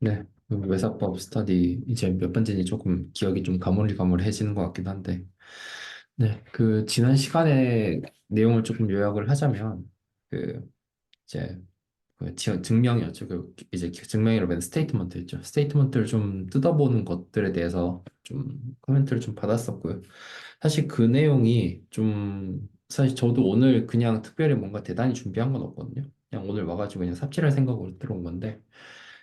네, 그 외사법 스터디 이제 몇 번째인지 조금 기억이 좀 가물가물해지는 것 같긴 한데, 네, 그 지난 시간에 내용을 조금 요약을 하자면, 그 이제 증명이었죠. 그 이제 증명이라고 하는 스테이트먼트였죠. 스테이트먼트를 좀 뜯어보는 것들에 대해서 좀 코멘트를 좀 받았었고요. 사실 그 내용이 좀 사실 저도 오늘 그냥 특별히 뭔가 대단히 준비한 건 없거든요. 그냥 오늘 와가지고 그냥 삽질할 생각으로 들어온 건데,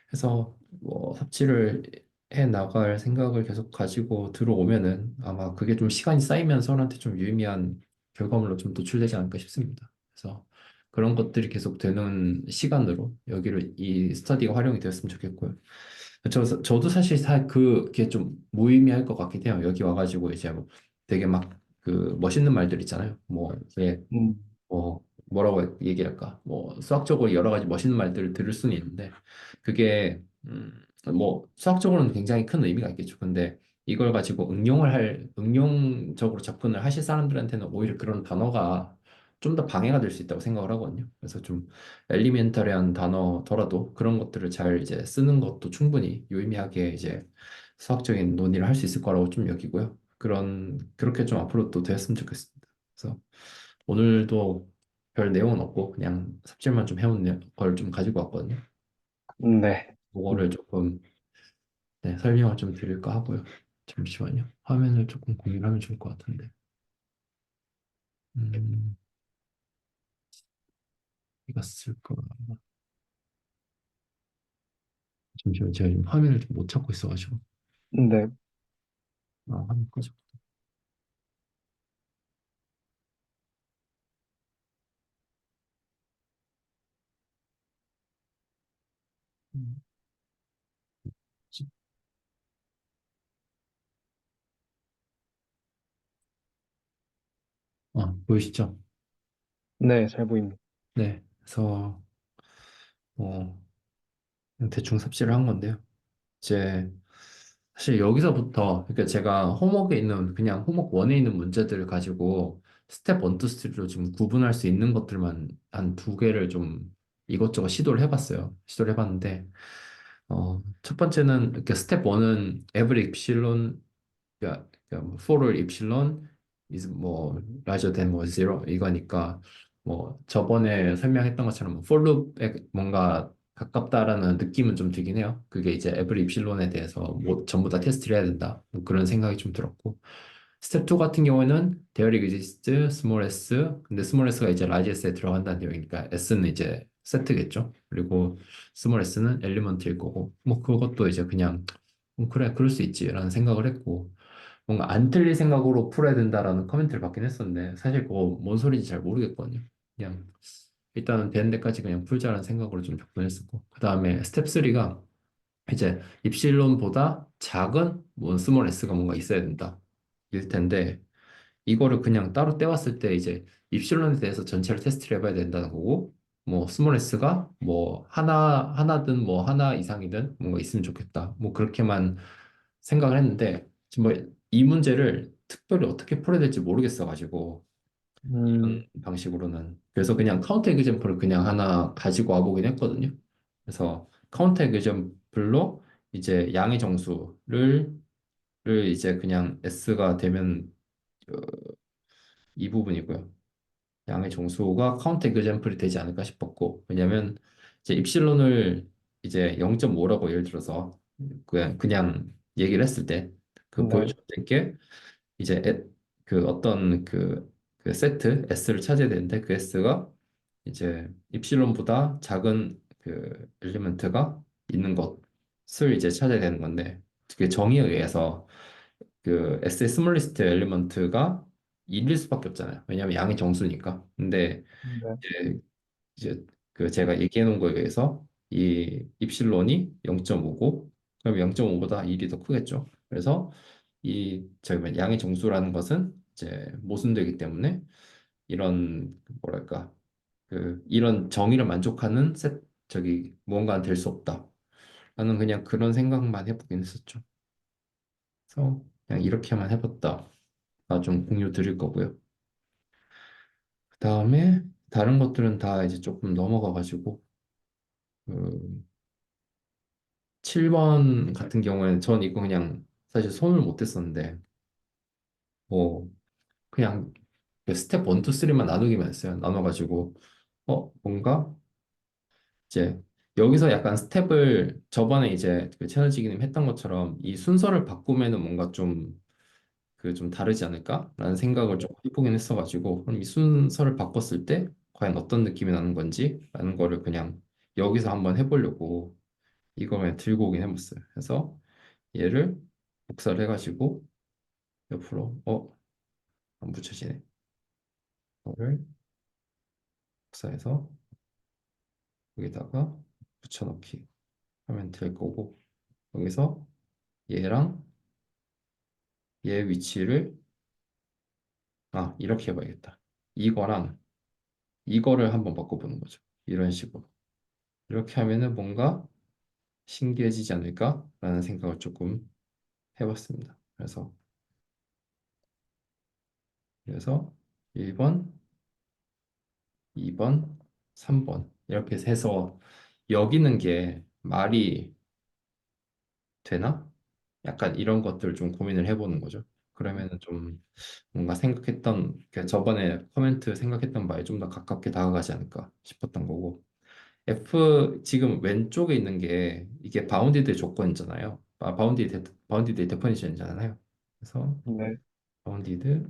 그래서 뭐 삽질을 해 나갈 생각을 계속 가지고 들어오면은 아마 그게 좀 시간이 쌓이면 서로한테 좀 유의미한 결과물로 좀 노출되지 않을까 싶습니다. 그래서 그런 것들이 계속 되는 시간으로 여기를 이 스터디가 활용이 되었으면 좋겠고요. 저도 사실 그게 좀 무의미할 것 같긴 해요. 여기 와가지고 이제 뭐 되게 막 그 멋있는 말들 있잖아요. 뭐 이게 음, 뭐라고 얘기할까? 뭐 수학적으로 여러 가지 멋있는 말들을 들을 수는 있는데 그게 뭐 수학적으로는 굉장히 큰 의미가 있겠죠. 근데 이걸 가지고 응용적으로 접근을 하실 사람들한테는 오히려 그런 단어가 좀 더 방해가 될 수 있다고 생각을 하거든요. 그래서 좀 엘리멘터리한 단어더라도 그런 것들을 잘 이제 쓰는 것도 충분히 유의미하게 이제 수학적인 논의를 할 수 있을 거라고 좀 여기고요. 그렇게 좀 앞으로 또 되었으면 좋겠습니다. 그래서 오늘도 별 내용은 없고 그냥 삽질만 좀 해온 걸 좀 가지고 왔거든요. 네. 그거를 음, 조금 네, 설명을 좀 드릴까 하고요. 잠시만요. 화면을 조금 공유를 하면 좋을 것 같은데. 음, 이거 쓸까? 잠시만요. 제가 지금 화면을 좀 못 찾고 있어가지고. 네. 화면 꺼져. 음, 보이시죠? 네, 잘 보입니다. 네. 그래서 뭐 그냥 대충 삽질을 한 건데요. 이제 사실 여기서부터 그러니까 제가 홈워크에 있는 그냥 홈워크 1에 있는 문제들을 가지고 스텝 1, 2, 3로 좀 구분할 수 있는 것들만 한 두 개를 좀 이것저것 시도를 해봤어요. 시도를 해봤는데 첫 번째는 이렇게 스텝 1은 every epsilon 그러니까 뭐 for epsilon is 뭐 larger than 뭐 zero 이거니까 뭐 저번에 설명했던 것처럼 for loop에 뭔가 가깝다라는 느낌은 좀 들긴 해요. 그게 이제 every epsilon에 대해서 뭐 전부 다 테스트를 해야 된다. 뭐 그런 생각이 좀 들었고 스텝 2 같은 경우에는 there exists small s 근데 small s가 이제 large s에 들어간다는 내용이니까 s는 이제 세트겠죠. 그리고 small s는 엘리먼트일 거고 뭐 그것도 이제 그냥 그래 그럴 수 있지라는 생각을 했고 뭔가 안 틀릴 생각으로 풀어야 된다라는 커멘트를 받긴 했었는데 사실 그거 뭔 소리인지 잘 모르겠거든요. 그냥 일단은 되는 데까지 그냥 풀자라는 생각으로 좀 접근했었고 그 다음에 스텝 3가 이제 입실론보다 작은 뭐 스몰 s가 뭔가 있어야 된다 일 텐데 이거를 그냥 따로 떼왔을 때 이제 입실론에 대해서 전체를 테스트를 해봐야 된다는 거고 뭐 스몰 s가 뭐 하나든 뭐 하나 이상이든 뭔가 있으면 좋겠다 뭐 그렇게만 생각을 했는데 지금 뭐 이 문제를 특별히 어떻게 풀어야 될지 모르겠어가지고 이런 음, 방식으로는 그래서 그냥 카운터 에그젬플을 그냥 하나 가지고 와보긴 했거든요. 그래서 카운터 에그젬플로 이제 양의 정수를 이제 그냥 s가 되면 어, 이 부분이고요. 양의 정수가 카운터 에그젬플이 되지 않을까 싶었고 왜냐면 이제 입실론을 이제 0.5라고 예를 들어서 그냥 얘기를 했을 때 그 네. 보여줬을 게 이제 그 어떤 그 세트 S를 찾아야 되는데 그 S가 이제 입실론보다 작은 그 엘리먼트가 있는 것을 이제 찾아야 되는 건데 그게 정의에 의해서 그 S의 스몰리스트 엘리먼트가 1일 수밖에 없잖아요. 왜냐하면 양이 정수니까. 근데 네. 이제 그 제가 얘기해 놓은 거에 의해서 이 입실론이 0.5고 그럼 0.5보다 1이 더 크겠죠. 그래서 이 저기 뭐냐, 양의 정수라는 것은 이제 모순되기 때문에 이런 뭐랄까 이런 정의를 만족하는 저기 무언가는 될 수 없다. 나는 그냥 그런 생각만 해보긴 했었죠. 그래서 그냥 이렇게만 해봤다가 좀 공유 드릴 거고요. 그 다음에 다른 것들은 다 이제 조금 넘어가가지고 그 7번 같은 경우에는 전 이거 그냥 사실 손을 못 댔었는데 뭐 그냥 그 스텝 1, 2, 3만 나누기만 했어요. 나눠가지고 뭔가 이제 여기서 약간 스텝을 저번에 이제 그 채널지기님 했던 것처럼 이 순서를 바꾸면은 뭔가 좀 그 좀 다르지 않을까라는 생각을 네. 좀 해보긴 했어가지고 그럼 이 순서를 바꿨을 때 과연 어떤 느낌이 나는 건지라는 거를 그냥 여기서 한번 해보려고 이거 그냥 들고 오긴 해봤어요. 그래서 얘를 복사를 해가지고 옆으로 안 붙여지네. 이거를 복사해서 여기다가 붙여넣기 하면 될 거고 여기서 얘랑 얘 위치를 이렇게 해봐야겠다. 이거랑 이거를 한번 바꿔보는 거죠. 이런 식으로. 이렇게 하면은 뭔가 신기해지지 않을까라는 생각을 조금 해봤습니다. 그래서 1번, 2번, 3번 이렇게 해서 여기는 게 말이 되나? 약간 이런 것들 좀 고민을 해보는 거죠. 그러면은 좀 뭔가 생각했던 그 저번에 코멘트 생각했던 바에 좀 더 가깝게 다가가지 않을까 싶었던 거고 F 지금 왼쪽에 있는 게 이게 바운디드 조건이잖아요. 바운디드 데퍼니션이잖아요. 그래서 네. 바운디드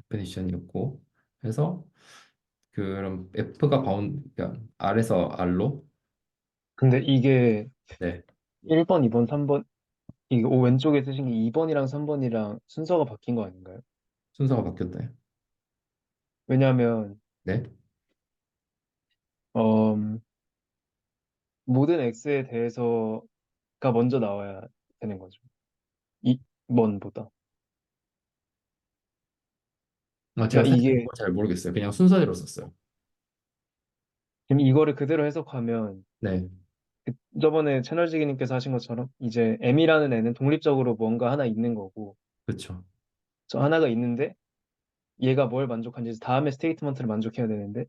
데퍼니션이었고 그래서 그럼 F가 그러니까 R에서 R로 근데 이게 네 1번, 2번, 3번, 이게 왼쪽에 쓰신 게 2번이랑 3번이랑 순서가 바뀐 거 아닌가요? 순서가 바뀌었나요? 왜냐하면, 네 어, 모든 X에 대해서가 먼저 나와야 되는 거죠. 2번보다. 제가 그러니까 사실 이게, 그거 잘 모르겠어요. 그냥 순서대로 썼어요. 지금 이거를 그대로 해석하면, 네 저번에 채널지기님께서 하신 것처럼, 이제 M이라는 애는 독립적으로 뭔가 하나 있는 거고, 그렇죠. 저 하나가 있는데, 얘가 뭘 만족한지 다음에 스테이트먼트를 만족해야 되는데,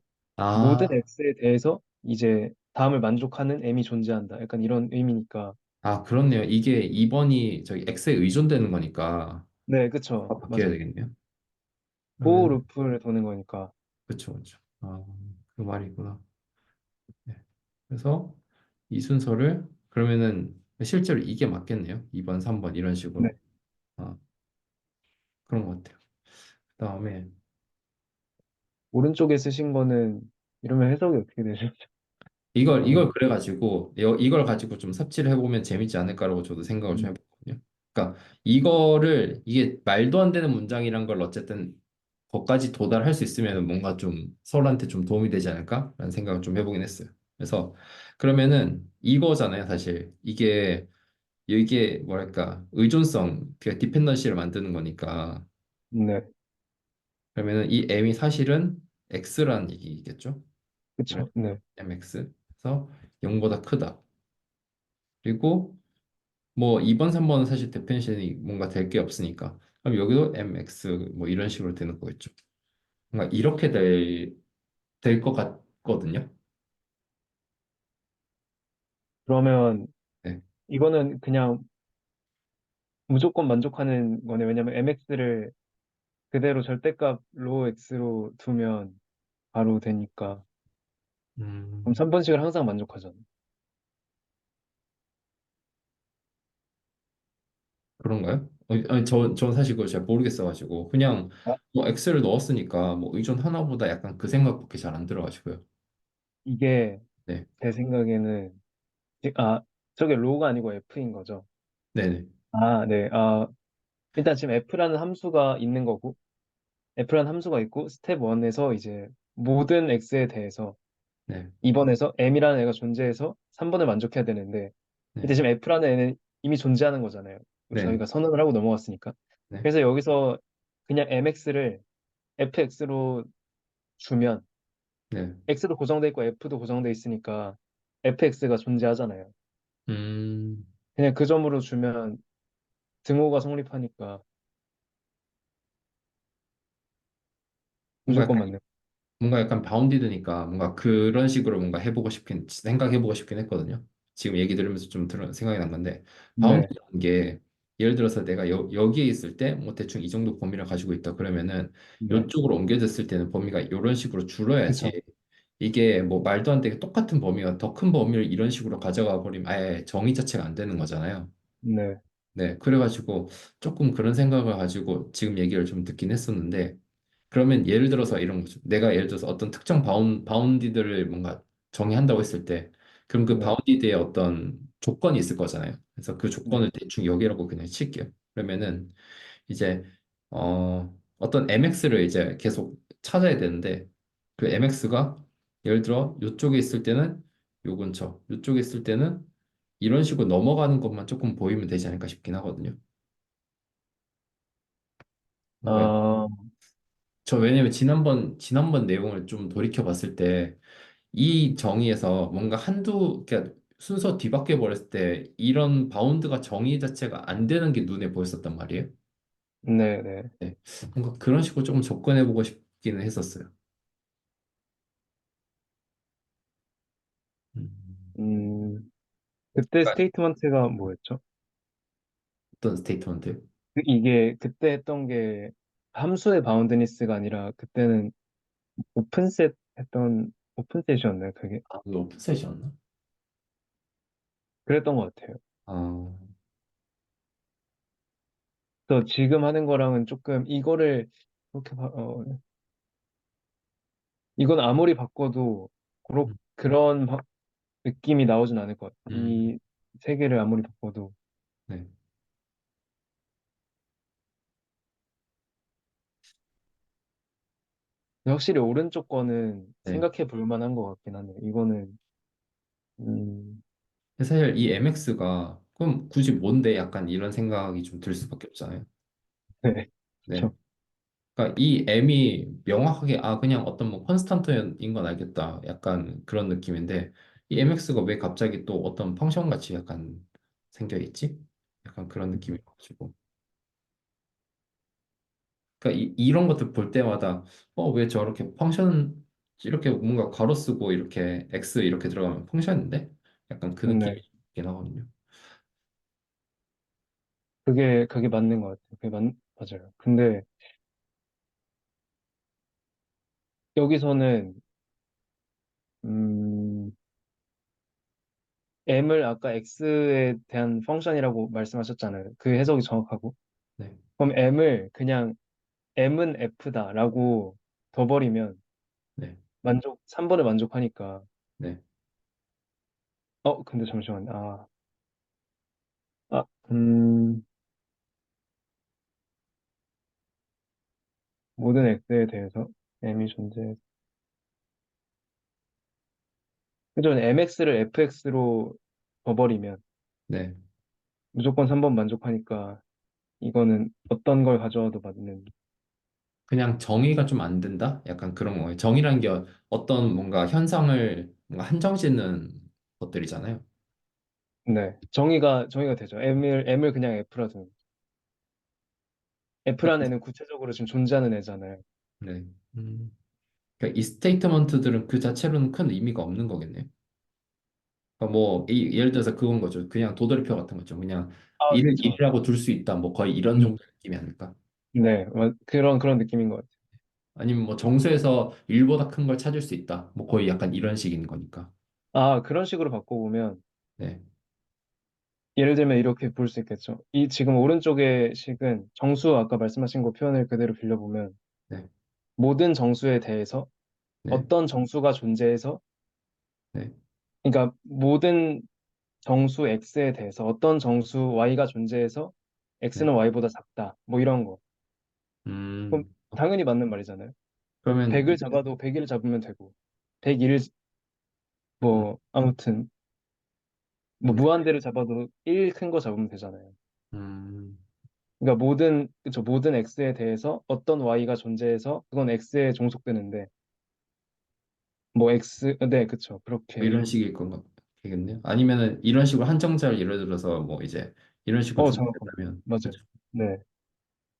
모든 아, X에 대해서 이제 다음을 만족하는 M이 존재한다. 약간 이런 의미니까. 그렇네요. 이게 2번이 저기 X에 의존되는 거니까 네, 그쵸. 바뀌어야 맞아요. 되겠네요. 그 그러면 루프를 도는 거니까. 그렇죠, 그렇죠. 그 말이구나. 네. 그래서 이 순서를 그러면은 실제로 이게 맞겠네요. 2번, 3번 이런 네. 식으로. 아, 그런 것 같아요. 그다음에 오른쪽에 쓰신 거는 이러면 해석이 어떻게 되죠? 이걸 궁금해. 그래가지고 이걸 가지고 좀 삽질을 해보면 재밌지 않을까라고 저도 생각을 좀 음, 해봤거든요. 그러니까 이거를 이게 말도 안 되는 문장이란 걸 어쨌든 거기까지 도달할 수 있으면 뭔가 좀 서로한테 좀 도움이 되지 않을까라는 생각을 좀 해보긴 했어요. 그래서 그러면은 이거잖아요, 사실 이게 뭐랄까 의존성, 그 디펜던시를 만드는 거니까 네, 그러면은 이 m이 사실은 x라는 얘기겠죠? 그래서 그쵸. 네, mx 그래서 0보다 크다. 그리고 뭐 2번, 3번은 사실 데피니션이 뭔가 될 게 없으니까 그럼 여기도 mx 뭐 이런 식으로 되는 거겠죠. 뭔가 이렇게 될 것 같거든요. 그러면 네, 이거는 그냥 무조건 만족하는 거네. 왜냐면 mx를 그대로 절대값 로 x로 두면 바로 되니까. 그럼 음, 3번씩을 항상 만족하잖아. 그런가요? 아니, 전 사실 그걸 잘 모르겠어가지고 그냥 아, 뭐 x를 넣었으니까 뭐 의존 하나보다 약간 그 생각밖에 잘 안 들어가지고요. 이게 네, 제 생각에는, 저게 로가 아니고 f인 거죠. 네네, 네. 일단 지금 f라는 함수가 있는 거고, f라는 함수가 있고, 스텝 1에서 이제 모든 x에 대해서 네, 2번에서 m이라는 애가 존재해서 3번을 만족해야 되는데, 네, 이때 지금 f라는 애는 이미 존재하는 거잖아요. 네, 저희가 선언을 하고 넘어갔으니까. 네, 그래서 여기서 그냥 mx를 fx로 주면, 네. x도 고정돼 있고 f도 고정돼 있으니까 fx가 존재하잖아요. 음, 그냥 그 점으로 주면 등호가 성립하니까 뭔가 무조건 약간, 맞는. 뭔가 약간 바운디드니까 뭔가 그런 식으로 뭔가 해보고 싶긴 생각해보고 싶긴 했거든요. 지금 얘기 들으면서 좀 생각이 난 건데 네, 바운드라는 게 예를 들어서 내가 여기에 있을 때 뭐 대충 이 정도 범위를 가지고 있다 그러면은 네, 이쪽으로 옮겨졌을 때는 범위가 이런 식으로 그쵸. 줄어야지 이게 뭐 말도 안 되게 똑같은 범위가 더 큰 범위를 이런 식으로 가져가 버리면 아예 정의 자체가 안 되는 거잖아요. 네, 네, 그래가지고 조금 그런 생각을 가지고 지금 얘기를 좀 듣긴 했었는데 그러면 예를 들어서 이런 거죠. 내가 예를 들어서 어떤 특정 바운디들을 뭔가 정의한다고 했을 때 그럼 그 네, 바운디드에 어떤 조건이 있을 거잖아요. 그래서 그 네. 조건을 대충 여기라고 그냥 칠게요. 그러면은 이제 어떤 MX를 이제 계속 찾아야 되는데 그 MX가 예를 들어 이쪽에 있을 때는 요 근처, 이쪽에 있을 때는 이런 식으로 넘어가는 것만 조금 보이면 되지 않을까 싶긴 하거든요. 그러니까 아, 저 왜냐면 지난번 내용을 좀 돌이켜 봤을 때 이 정의에서 뭔가 그러니까 순서 뒤바뀌어 버렸을 때 이런 바운드가 정의 자체가 안 되는 게 눈에 보였었단 말이에요. 네, 네. 네. 뭔가 그런 식으로 조금 접근해 보고 싶기는 했었어요. 음, 음, 그때 그러니까 스테이트먼트가 뭐였죠? 어떤 스테이트먼트? 이게 그때 했던 게 함수의 바운드니스가 아니라 그때는 오픈셋 했던 오픈셋이었나요? 그게? 아, 그 오픈셋이었나? 그랬던 것 같아요. 아, 또 지금 하는 거랑은 조금 이거를 그렇게 이건 아무리 바꿔도 음, 그런 느낌이 나오진 않을 것 같아요. 음, 이 세 개를 아무리 바꿔도. 네, 근데 확실히 오른쪽 거는 네. 생각해 볼 만한 것 같긴 하네요. 이거는, 음, 근데 사실 이 MX가 그럼 굳이 뭔데 약간 이런 생각이 좀 들 수밖에 없잖아요. 네, 네. 그렇죠. 그러니까 이 M이 명확하게 그냥 어떤 뭐 컨스탄트인 건 알겠다. 약간 그런 느낌인데 이 MX가 왜 갑자기 또 어떤 펑션 같이 약간 생겨 있지? 약간 그런 느낌이 가지고. 그러니까 이런 것들 볼 때마다 왜 저렇게 펑션 이렇게 뭔가 괄호 쓰고 이렇게 X 이렇게 들어가면 펑션인데? 약간 그 느낌이 네, 있긴 하거든요. 그게 맞는 것 같아요. 맞아요. 근데 여기서는, 음, M을 아까 X에 대한 펑션이라고 말씀하셨잖아요. 그 해석이 정확하고. 네, 그럼 M을 그냥 M은 F다라고 둬버리면 네, 3번을 만족하니까. 네. 근데 잠시만요. 아, 음, 모든 X에 대해서 M이 존재해. 그죠? MX를 FX로 둬버리면 네. 무조건 3번 만족하니까 이거는 어떤 걸 가져와도 맞는. 그냥 정의가 좀 안 된다? 약간 그런 거예요. 정의란 게 어떤 뭔가 현상을 뭔가 한정 짓는 것들이잖아요. 네. 정의가 되죠. M을 그냥 F라 두는. F라는 애는 구체적으로 지금 존재하는 애잖아요. 네. 그러니까 이 스테이트먼트들은 그 자체로는 큰 의미가 없는 거겠네요. 그러니까 뭐 예를 들어서 그건 거죠. 그냥 도돌이표 같은 거죠. 그냥 아, 일을 그쵸. 일이라고 둘 수 있다. 뭐 거의 이런 음. 정도 느낌이 아닐까? 네. 그런 느낌인 것 같아요. 아니면 뭐 정수에서 일보다 큰 걸 찾을 수 있다. 뭐 거의 약간 이런 식인 거니까. 그런 식으로 바꿔보면 네, 예를 들면 이렇게 볼 수 있겠죠. 이 지금 오른쪽의 식은 정수 아까 말씀하신 거 표현을 그대로 빌려보면 네, 모든 정수에 대해서 네, 어떤 정수가 존재해서 네, 그러니까 모든 정수 x에 대해서 어떤 정수 y가 존재해서 네. x는 y보다 작다. 뭐 이런 거. 그럼 음, 당연히 맞는 말이잖아요. 그러면 100을 잡아도 100을 잡으면 되고 101을 음, 뭐 아무튼 뭐 음, 무한대를 잡아도 1 큰 거 잡으면 되잖아요. 음, 그러니까 모든 x에 대해서 어떤 y가 존재해서 그건 x에 종속되는데 뭐 x 네, 그쵸. 뭐 그렇게. 이런 식일 건가 되겠네요. 아니면은 이런 식으로 한정자를 예를 들어서 뭐 이제 이런 식으로 정확합니다. 준비된다면 맞아요. 그렇죠. 네.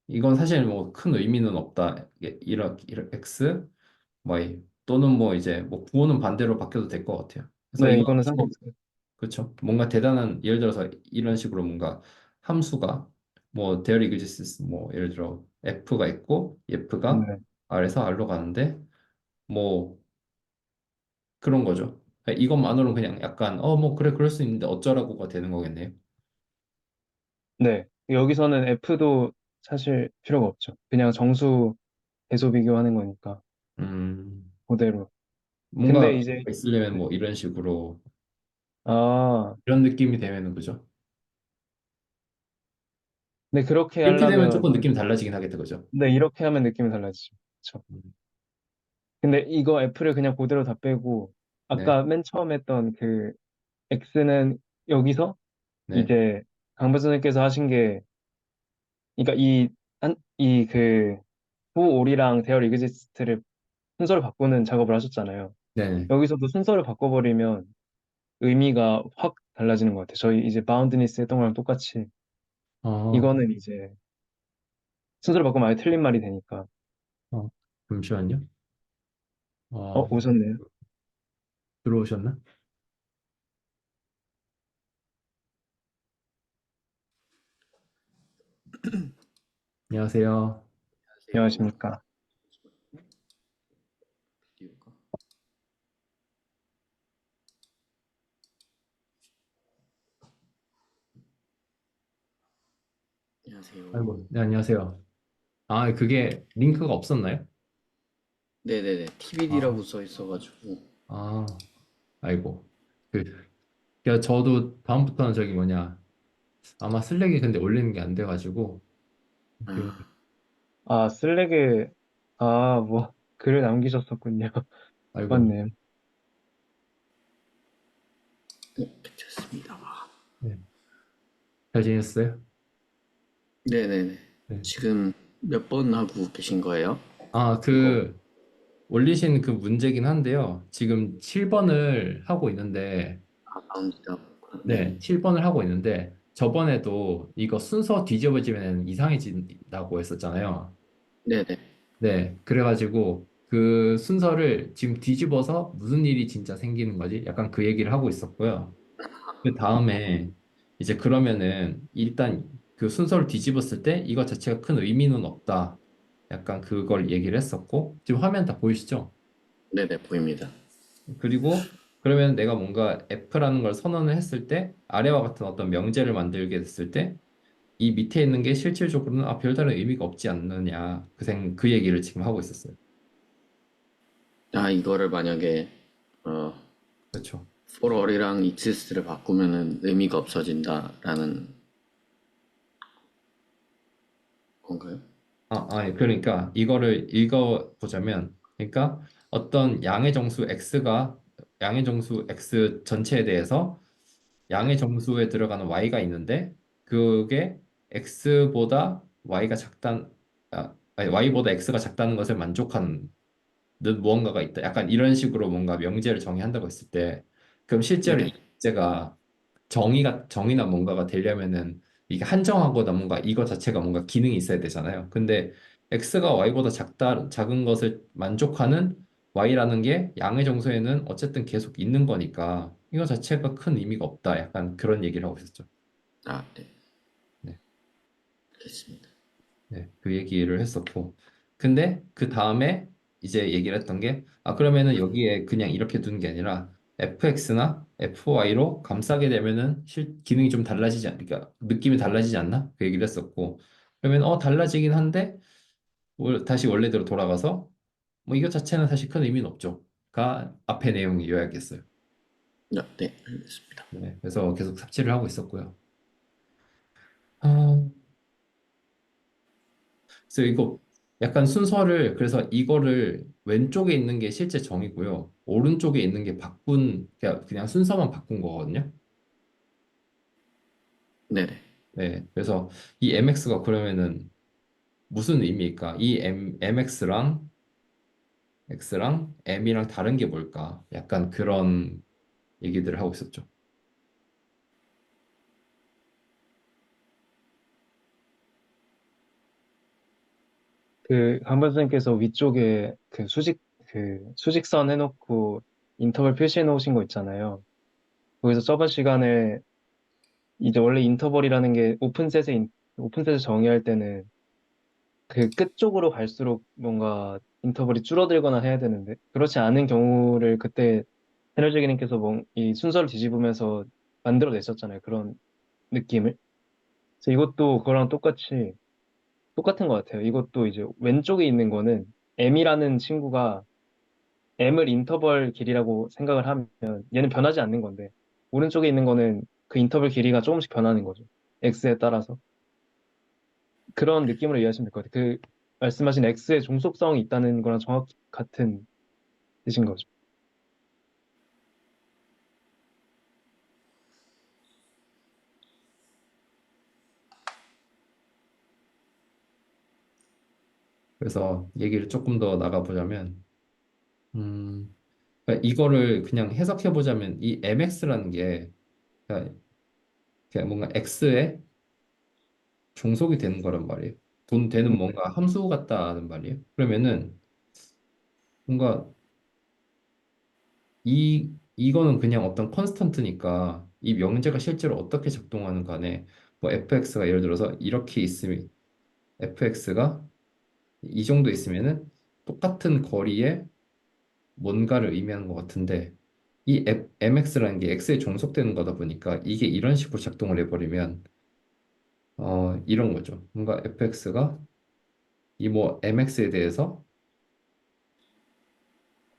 이건 사실 뭐 큰 의미는 없다. 이런 x, y 또는 뭐 이제 뭐 구호는 반대로 바뀌어도 될 것 같아요. 그래서 네, 이거 이거는 뭐 상관없어요. 그렇죠. 뭔가 대단한 예를 들어서 이런 식으로 뭔가 함수가 뭐 there exists 뭐 예를 들어 f가 있고 f가 네. R에서 R로 가는데 뭐 그런 거죠. 그러니까 이것만으로는 그냥 약간 뭐 그래 그럴 수 있는데 어쩌라고가 되는 거겠네요. 네. 여기서는 F도 사실 필요가 없죠. 그냥 정수 배소 비교하는 거니까 음 그대로. 뭔가 근데 이제 있으려면 네. 뭐 이런 식으로 아, 이런 느낌이 되면은 그죠? 네, 그렇게 이렇게 되면 하려면 조금 느낌이 달라지긴 하겠다 그죠? 네, 이렇게 하면 느낌이 달라지죠. 그렇죠. 음, 근데 이거 F를 그냥 그대로 다 빼고 네, 아까 맨 처음 했던 그 X는 여기서 네, 이제 강백 선생님께서 하신 게 그러니까 이그 후올이랑 대열 이그지스트를 순서를 바꾸는 작업을 하셨잖아요. 네. 여기서도 순서를 바꿔버리면 의미가 확 달라지는 것 같아요. 저희 이제 바운드니스 했던 거랑 똑같이 어, 이거는 이제 순서를 바꾸면 아예 틀린 말이 되니까. 어, 잠시만요. 어, 오셨네요. 들어오셨나? 안녕하세요. 안녕하세요. 안녕하십니까. 비디오가. 안녕하세요. 아이고, 네, 안녕하세요. 아, 그게 링크가 없었나요? 네네네. 아, TBD라고 써 있어가지고. 아, 아이고. 그, 그러니까 저도 다음부터는 저기 뭐냐. 아마 슬랙에 근데 올리는 게 안 돼가지고. 그, 아, 아, 슬랙에 뭐 글을 남기셨었군요. 아이고. 맞네요. 괜찮습니다. 네. 잘 지냈어요? 네네네. 네. 지금 몇 번 하고 계신 거예요? 아, 이거. 올리신 그 문제긴 한데요. 지금 7번을 하고 있는데, 아, 바운드다. 네, 네. 7번을 하고 있는데, 저번에도 이거 순서 뒤집어지면 이상해진다고 했었잖아요. 네네. 네, 그래가지고 그 순서를 지금 뒤집어서 무슨 일이 진짜 생기는 거지? 약간 그 얘기를 하고 있었고요. 그 다음에 이제 그러면은 일단 그 순서를 뒤집었을 때 이거 자체가 큰 의미는 없다. 약간 그걸 얘기를 했었고, 지금 화면 다 보이시죠? 네네, 보입니다. 그리고 그러면 내가 뭔가 F라는 걸 선언을 했을 때 아래와 같은 어떤 명제를 만들게 됐을 때 이 밑에 있는 게 실질적으로는 별다른 의미가 없지 않느냐. 그 얘기를 지금 하고 있었어요. 아, 이거를 만약에, 그렇죠. for all이랑 exist를 바꾸면은 의미가 없어진다라는 건가요? 그러니까 이거를 읽어보자면, 그러니까 어떤 양의 정수 x 전체에 대해서 양의 정수에 들어가는 y가 있는데, 그게 x보다 y가 아니, y보다 x가 작다는 것을 만족하는 무언가가 있다. 약간 이런 식으로 뭔가 명제를 정의한다고 했을 때, 그럼 실제로 이 네네. 명제가 정의나 뭔가가 되려면은 이게 한정하거나 뭔가 이거 자체가 뭔가 기능이 있어야 되잖아요. 근데 x가 y보다 작은 것을 만족하는 y라는 게 양의 정수에는 어쨌든 계속 있는 거니까 이거 자체가 큰 의미가 없다. 약간 그런 얘기를 하고 있었죠. 아, 네. 네. 알겠습니다. 네, 그 얘기를 했었고. 근데 그 다음에 이제 얘기를 했던 게, 그러면은 여기에 그냥 이렇게 두는 게 아니라 fx나 fy로 감싸게 되면은 기능이 좀 그러니까 느낌이 달라지지 않나? 그 얘기를 했었고. 그러면 달라지긴 한데, 다시 원래대로 돌아가서, 뭐 이거 자체는 사실 큰 의미는 없죠. 가 앞에 내용이 요약했어요. 네, 네, 알겠습니다. 네, 그래서 계속 삽질을 하고 있었고요. 아, 그래서 이거 약간 순서를 그래서 이거를 왼쪽에 있는 게 실제 정이고요. 오른쪽에 있는 게 그냥 순서만 바꾼 거거든요. 네네. 네. 그래서 이 mx가 그러면은 무슨 의미일까? 이 mx랑 x랑 m이랑 다른 게 뭘까? 약간 그런 얘기들을 하고 있었죠. 그 강변 선생님께서 위쪽에 그 수직선 해놓고 인터벌 표시해 놓으신 거 있잖아요. 거기서 서버 시간을 이제 원래 인터벌이라는 게 오픈셋을 정의할 때는 그 끝 쪽으로 갈수록 뭔가 인터벌이 줄어들거나 해야 되는데 그렇지 않은 경우를 그때 헤널즈기님께서 이 순서를 뒤집으면서 만들어냈었잖아요. 그런 느낌을. 그래서 이것도 그거랑 똑같은 것 같아요. 이것도 이제 왼쪽에 있는 거는 M이라는 친구가 M을 인터벌 길이라고 생각을 하면 얘는 변하지 않는 건데 오른쪽에 있는 거는 그 인터벌 길이가 조금씩 변하는 거죠. X에 따라서. 그런 느낌으로 이해하시면 될 것 같아요. 그 말씀하신 X의 종속성이 있다는 거랑 정확히 같은 뜻인 거죠. 그래서 얘기를 조금 더 나가보자면, 그러니까 이거를 그냥 해석해보자면 이 mx라는 게 그러니까 그냥 뭔가 x에 종속이 되는 거란 말이에요. 돈 되는 뭔가 함수 같다는 말이에요. 그러면은 뭔가 이거는 그냥 어떤 컨스턴트니까 이 명제가 실제로 어떻게 작동하는 간에 뭐 fx가 예를 들어서 이렇게 있으면 fx가 이 정도 있으면은 똑같은 거리에 뭔가를 의미하는 것 같은데 이 mx라는 게 x에 종속되는 거다 보니까 이게 이런 식으로 작동을 해버리면 이런 거죠. 뭔가 fx가 이 뭐 mx에 대해서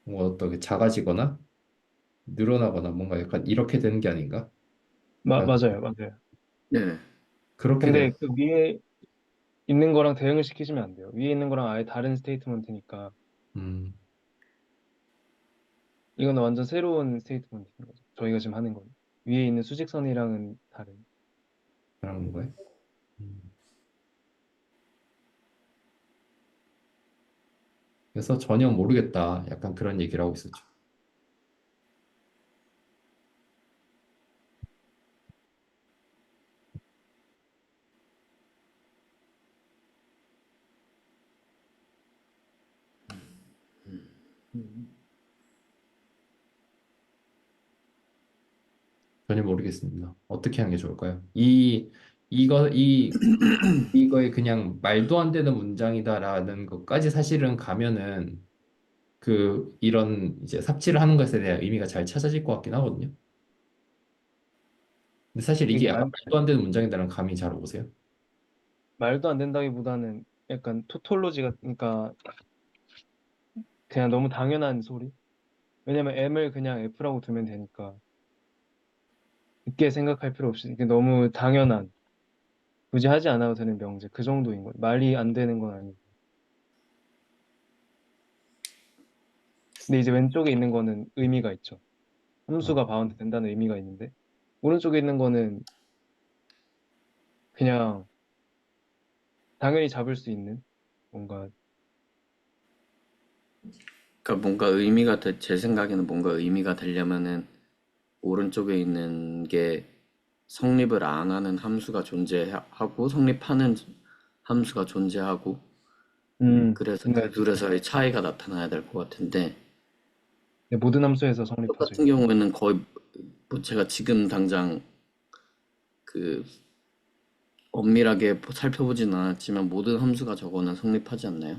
뭐 어떻게 작아지거나 늘어나거나 뭔가 약간 이렇게 되는 게 아닌가? 약간 맞아요, 맞아요. 네. 그렇게 되는 근데 그 위에 있는 거랑 대응을 시키시면 안 돼요. 위에 있는 거랑 아예 다른 스테이트먼트니까 음, 이거는 완전 새로운 스테이트먼트인 거죠. 저희가 지금 하는 건. 위에 있는 수직선이랑은 다른. 그런 거예요. 음. 그래서 전혀 모르겠다. 약간 그런 얘기를 하고 있었죠. 음. 전혀 모르겠습니다. 어떻게 하는 게 좋을까요? 이거에 그냥 말도 안 되는 문장이다라는 것까지 사실은 가면은 이런 이제 삽질을 하는 것에 대한 의미가 잘 찾아질 것 같긴 하거든요. 근데 사실 이게 이게 약간 말도 안 되는 문장이다라는 감이 잘 오세요? 말도 안 된다기보다는 약간 토톨로지가, 그러니까 그냥 너무 당연한 소리? 왜냐면 M을 그냥 F라고 두면 되니까 깊게 생각할 필요 없이 이게 너무 당연한, 굳이 하지 않아도 되는 명제 그 정도인 거예요. 말이 안 되는 건 아니고. 근데 이제 왼쪽에 있는 거는 의미가 있죠. 아, 함수가 바운드 된다는 의미가 있는데 오른쪽에 있는 거는 그냥 당연히 잡을 수 있는 뭔가. 그러니까 제 생각에는 뭔가 의미가 되려면은 오른쪽에 있는 게 성립을 안 하는 함수가 존재하고 성립하는 함수가 존재하고 그래서 그 네. 둘에서의 차이가 나타나야 될 것 같은데 네, 모든 함수에서 성립하죠. 똑같은 경우에는 거의 뭐 제가 지금 당장 그 엄밀하게 살펴보지는 않았지만 모든 함수가 저거는 성립하지 않나요?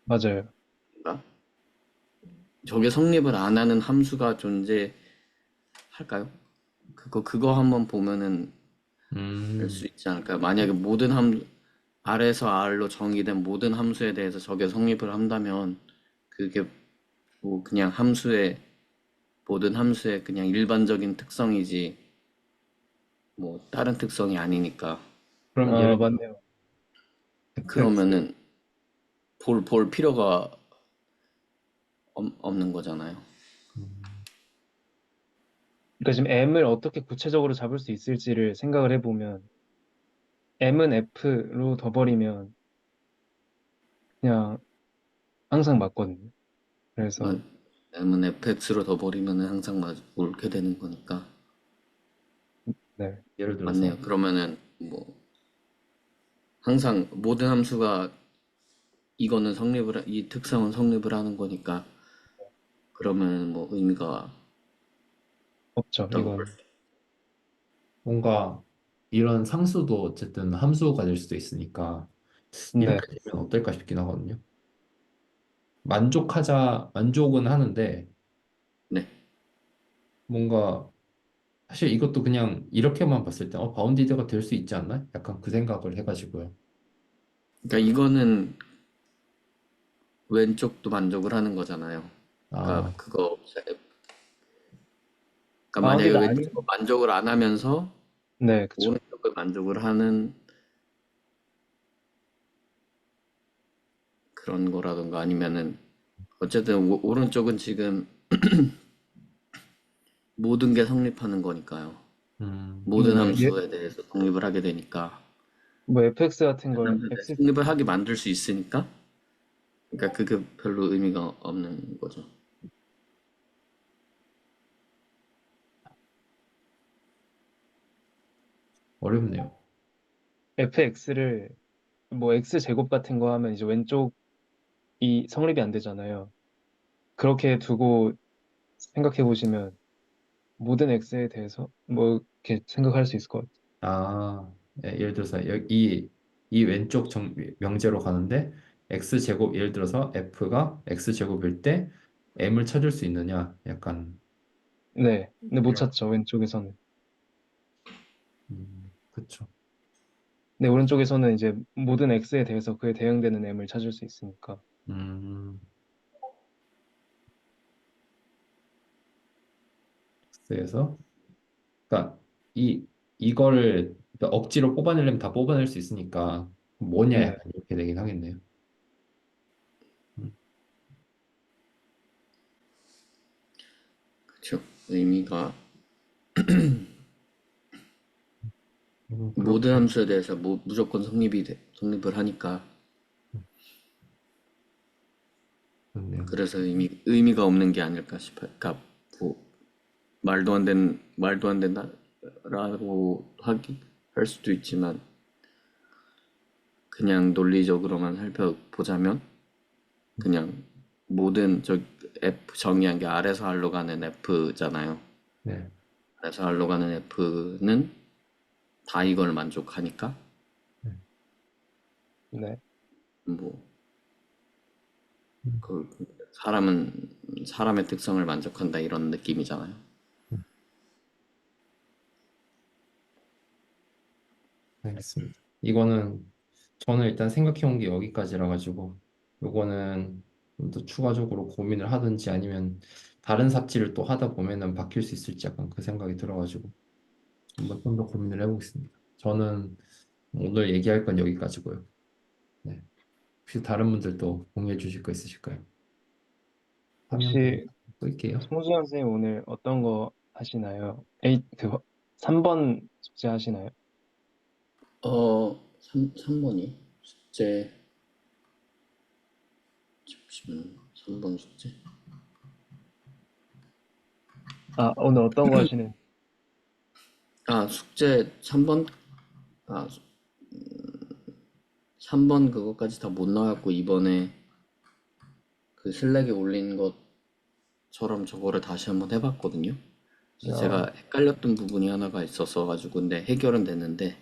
맞아요. 그러니까 저게 성립을 안 하는 함수가 존재할까요? 그거 한번 보면은 알 수 음, 있지 않을까요? 만약에 모든 R에서 R로 정의된 모든 함수에 대해서 저게 성립을 한다면 그게 뭐 그냥 모든 함수의 그냥 일반적인 특성이지 뭐 다른 특성이 아니니까 그럼 예를 들어 맞네요. fx, 그러면은 볼 필요가 없는 거잖아요. 음, 그러니까 지금 M을 어떻게 구체적으로 잡을 수 있을지를 생각을 해보면 M은 F로 둬버리면 그냥 항상 맞거든요. 그래서 그러니까 M은 fx로 둬버리면은 항상 옳게 되는 거니까 네, 예를 들어서 맞네요. 그러면은 뭐 항상 모든 함수가 이 특성은 성립을 하는 거니까 그러면 뭐 의미가 없죠, 없다고 볼 이건. 수. 뭔가 이런 상수도 어쨌든 함수가 될 수도 있으니까 네, 이렇게 되면 어떨까 싶긴 하거든요. 만족은 하는데 네. 뭔가 사실 이것도 그냥 이렇게만 봤을 때 바운디드가 될 수 있지 않나? 약간 그 생각을 해가지고요. 그러니까 이거는 왼쪽도 만족을 하는 거잖아요. 아, 그러니까 그러니까 만약에 바운디드 아니, 왼쪽을 만족을 안 하면서 네, 그쵸. 오른쪽을 만족을 하는 그런 거라던가 아니면은 어쨌든 오른쪽은 지금 모든 게 성립하는 거니까요. 모든 뭐, 함수에 대해서 성립을 하게 되니까 뭐 fx 같은 걸 함수에 대해 x, 성립을 하게 만들 수 있으니까 그러니까 그게 별로 의미가 없는 거죠. 어렵네요. fx를 뭐 x 제곱 같은 거 하면 이제 왼쪽이 성립이 안 되잖아요. 그렇게 두고 생각해 보시면 모든 x에 대해서 뭐 이렇게 생각할 수 있을 것 같아요. 아, 예, 예를 들어서 이 왼쪽 명제로 가는데 x제곱 예를 들어서 f가 x제곱일 때 m을 찾을 수 있느냐? 약간 네, 근데 못 이런. 찾죠, 왼쪽에서는. 그쵸. 네, 오른쪽에서는 이제 모든 x에 대해서 그에 대응되는 m을 찾을 수 있으니까. 음, 그래서 그러니까 이거를 그러니까 억지로 뽑아내려면 다 뽑아낼 수 있으니까 뭐냐 네, 약간 이렇게 되긴 하겠네요. 음, 그렇죠. 의미가 모든 그렇게 함수에 대해서 무조건 성립을 하니까 됐네요. 그래서 의미가 없는 게 아닐까 싶어요. 그러니까 뭐 말도 안 된다라고 할 수도 있지만 그냥 논리적으로만 살펴보자면 그냥 모든 F 정의한 게 아래서 R로 가는 F잖아요. 네. 아래서 R로 가는 F는 다 이걸 만족하니까 네. 네. 뭐 음, 그 사람은 사람의 특성을 만족한다 이런 느낌이잖아요. 음, 알겠습니다. 이거는 저는 일단 생각해 온 게 여기까지라 가지고 요거는 좀 더 추가적으로 고민을 하든지 아니면 다른 삽질을 또 하다 보면은 바뀔 수 있을지 약간 그 생각이 들어가지고 한번 좀 더 고민을 해보겠습니다. 저는 오늘 얘기할 건 여기까지고요. 네. 혹시 다른 분들도 공유해 주실 거 있으실까요? 화면 혹시 끌게요. 송수환 선생님 오늘 어떤 거 하시나요? 3번 숙제 하시나요? 3번이 숙제 잠시만요. 3번 숙제. 아, 오늘 어떤 거 하시는? 숙제 3번 아 3번 그거까지 다 못 나왔고 이번에 그 슬랙에 올린 것처럼 저거를 다시 한번 해봤거든요. 그래서 어, 제가 헷갈렸던 부분이 하나가 있었어 가지고 근데 해결은 됐는데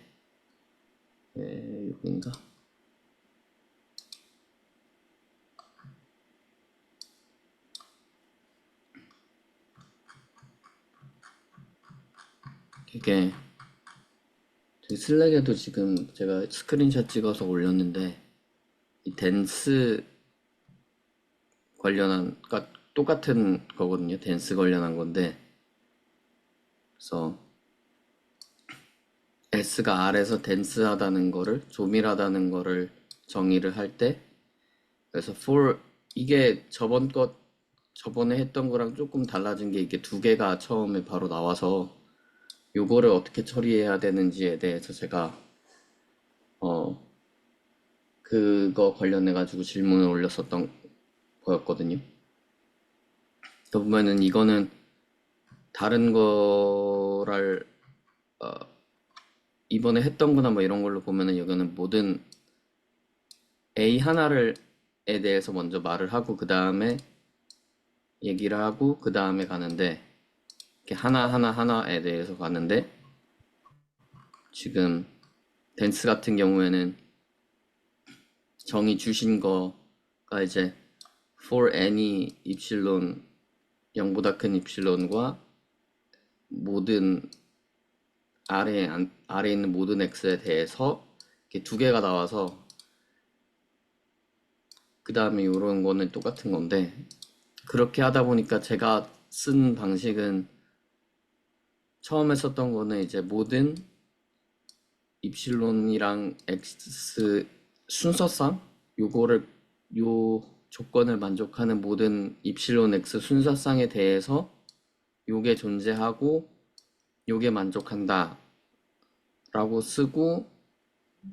여긴가? 이게 저기 슬랙에도 지금 제가 스크린샷 찍어서 올렸는데 이 댄스 관련한 그러니까 똑같은 거거든요. 댄스 관련한 건데 그래서 S가 R에서 댄스하다는 거를 조밀하다는 거를 정의를 할 때 그래서 이게 저번에 했던 거랑 조금 달라진 게 이게 두 개가 처음에 바로 나와서 요거를 어떻게 처리해야 되는지에 대해서 제가 어 그거 관련해 가지고 질문을 올렸었던 거였거든요. 그 보면은 이거는 다른 거를 이번에 했던 거나 뭐 이런 걸로 보면은 여기는 모든 A 하나를 에 대해서 먼저 말을 하고 그 다음에 얘기를 하고 그 다음에 가는데 이렇게 하나에 대해서 가는데 지금 댄스 같은 경우에는 정의 주신 거가 이제 for any 입실론 0보다 큰 입실론과 모든 아래에 있는 모든 x에 대해서 이렇게 두 개가 나와서 그 다음에 이런 거는 똑같은 건데 그렇게 하다 보니까 제가 쓴 방식은 처음에 썼던 거는 이제 모든 입실론이랑 x 순서상 요거를 요 조건을 만족하는 모든 입실론 x 순서상에 대해서 요게 존재하고 요게 만족한다 라고 쓰고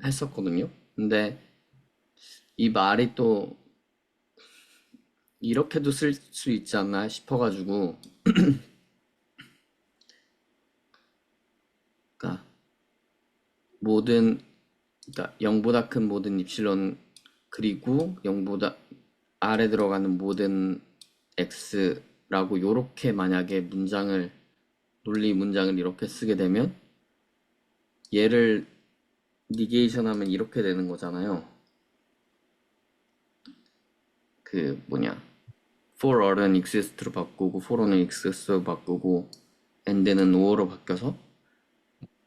했었거든요. 근데 이 말이 또 이렇게도 쓸 수 있지 않나 싶어가지고 그러니까 모든 그러니까 0보다 큰 모든 입실론 그리고 0보다 아래 들어가는 모든 x라고 요렇게 만약에 논리 문장을 이렇게 쓰게 되면 얘를 니게이션 하면 이렇게 되는 거잖아요. 그 뭐냐 for all은 exist로 바꾸고 for all은 exist로 바꾸고 and는 or로 바뀌어서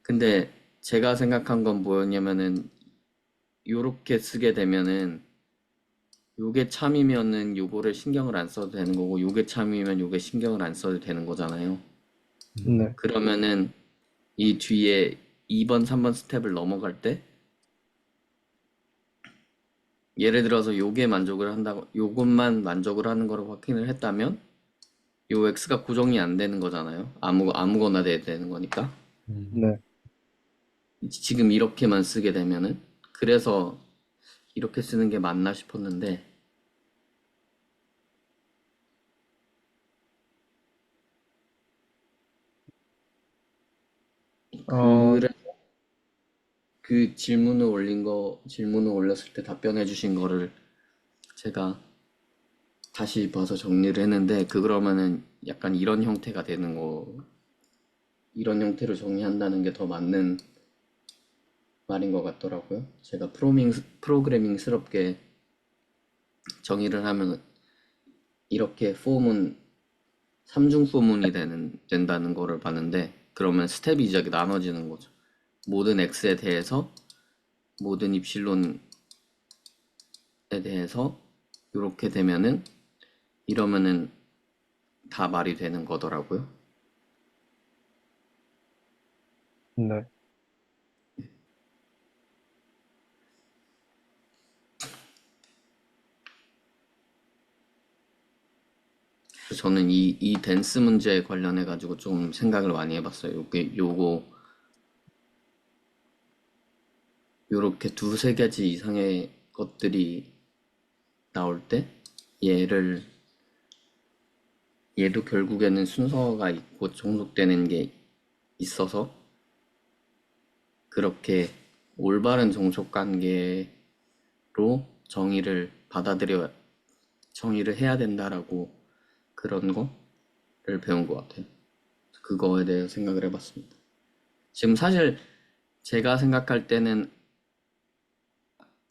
근데 제가 생각한 건 뭐였냐면은 요렇게 쓰게 되면은 요게 참이면은 요거를 신경을 안 써도 되는 거고 요게 참이면 요게 신경을 안 써도 되는 거잖아요. 네. 그러면은 이 뒤에 2번, 3번 스텝을 넘어갈 때 예를 들어서 요게 만족을 한다고 요것만 만족을 하는 거로 확인을 했다면 요 x가 고정이 안 되는 거잖아요. 아무거나 돼야 되는 거니까. 음. 네. 지금 이렇게만 쓰게 되면은 그래서 이렇게 쓰는 게 맞나 싶었는데 어, 그래 그 질문을 올렸을 때 답변해 주신 거를 제가 다시 봐서 정리를 했는데 그러면은 약간 이런 형태로 정리한다는 게 더 맞는 말인 것 같더라고요. 제가 프로그래밍스럽게 정의를 하면 이렇게 폼은 삼중 포문이 된다는 거를 봤는데 그러면 스텝이 이제 나눠지는 거죠. 모든 x에 대해서 모든 입실론에 대해서 이렇게 되면은 이러면은 다 말이 되는 거더라고요. 네. 그래서 저는 이 댄스 문제에 관련해 가지고 좀 생각을 많이 해봤어요. 요렇게 두세 가지 이상의 것들이 나올 때 얘를 얘도 결국에는 순서가 있고 종속되는 게 있어서 그렇게 올바른 종속 관계로 정의를 해야 된다라고 그런 거를 배운 것 같아요. 그거에 대해 생각을 해봤습니다. 지금 사실 제가 생각할 때는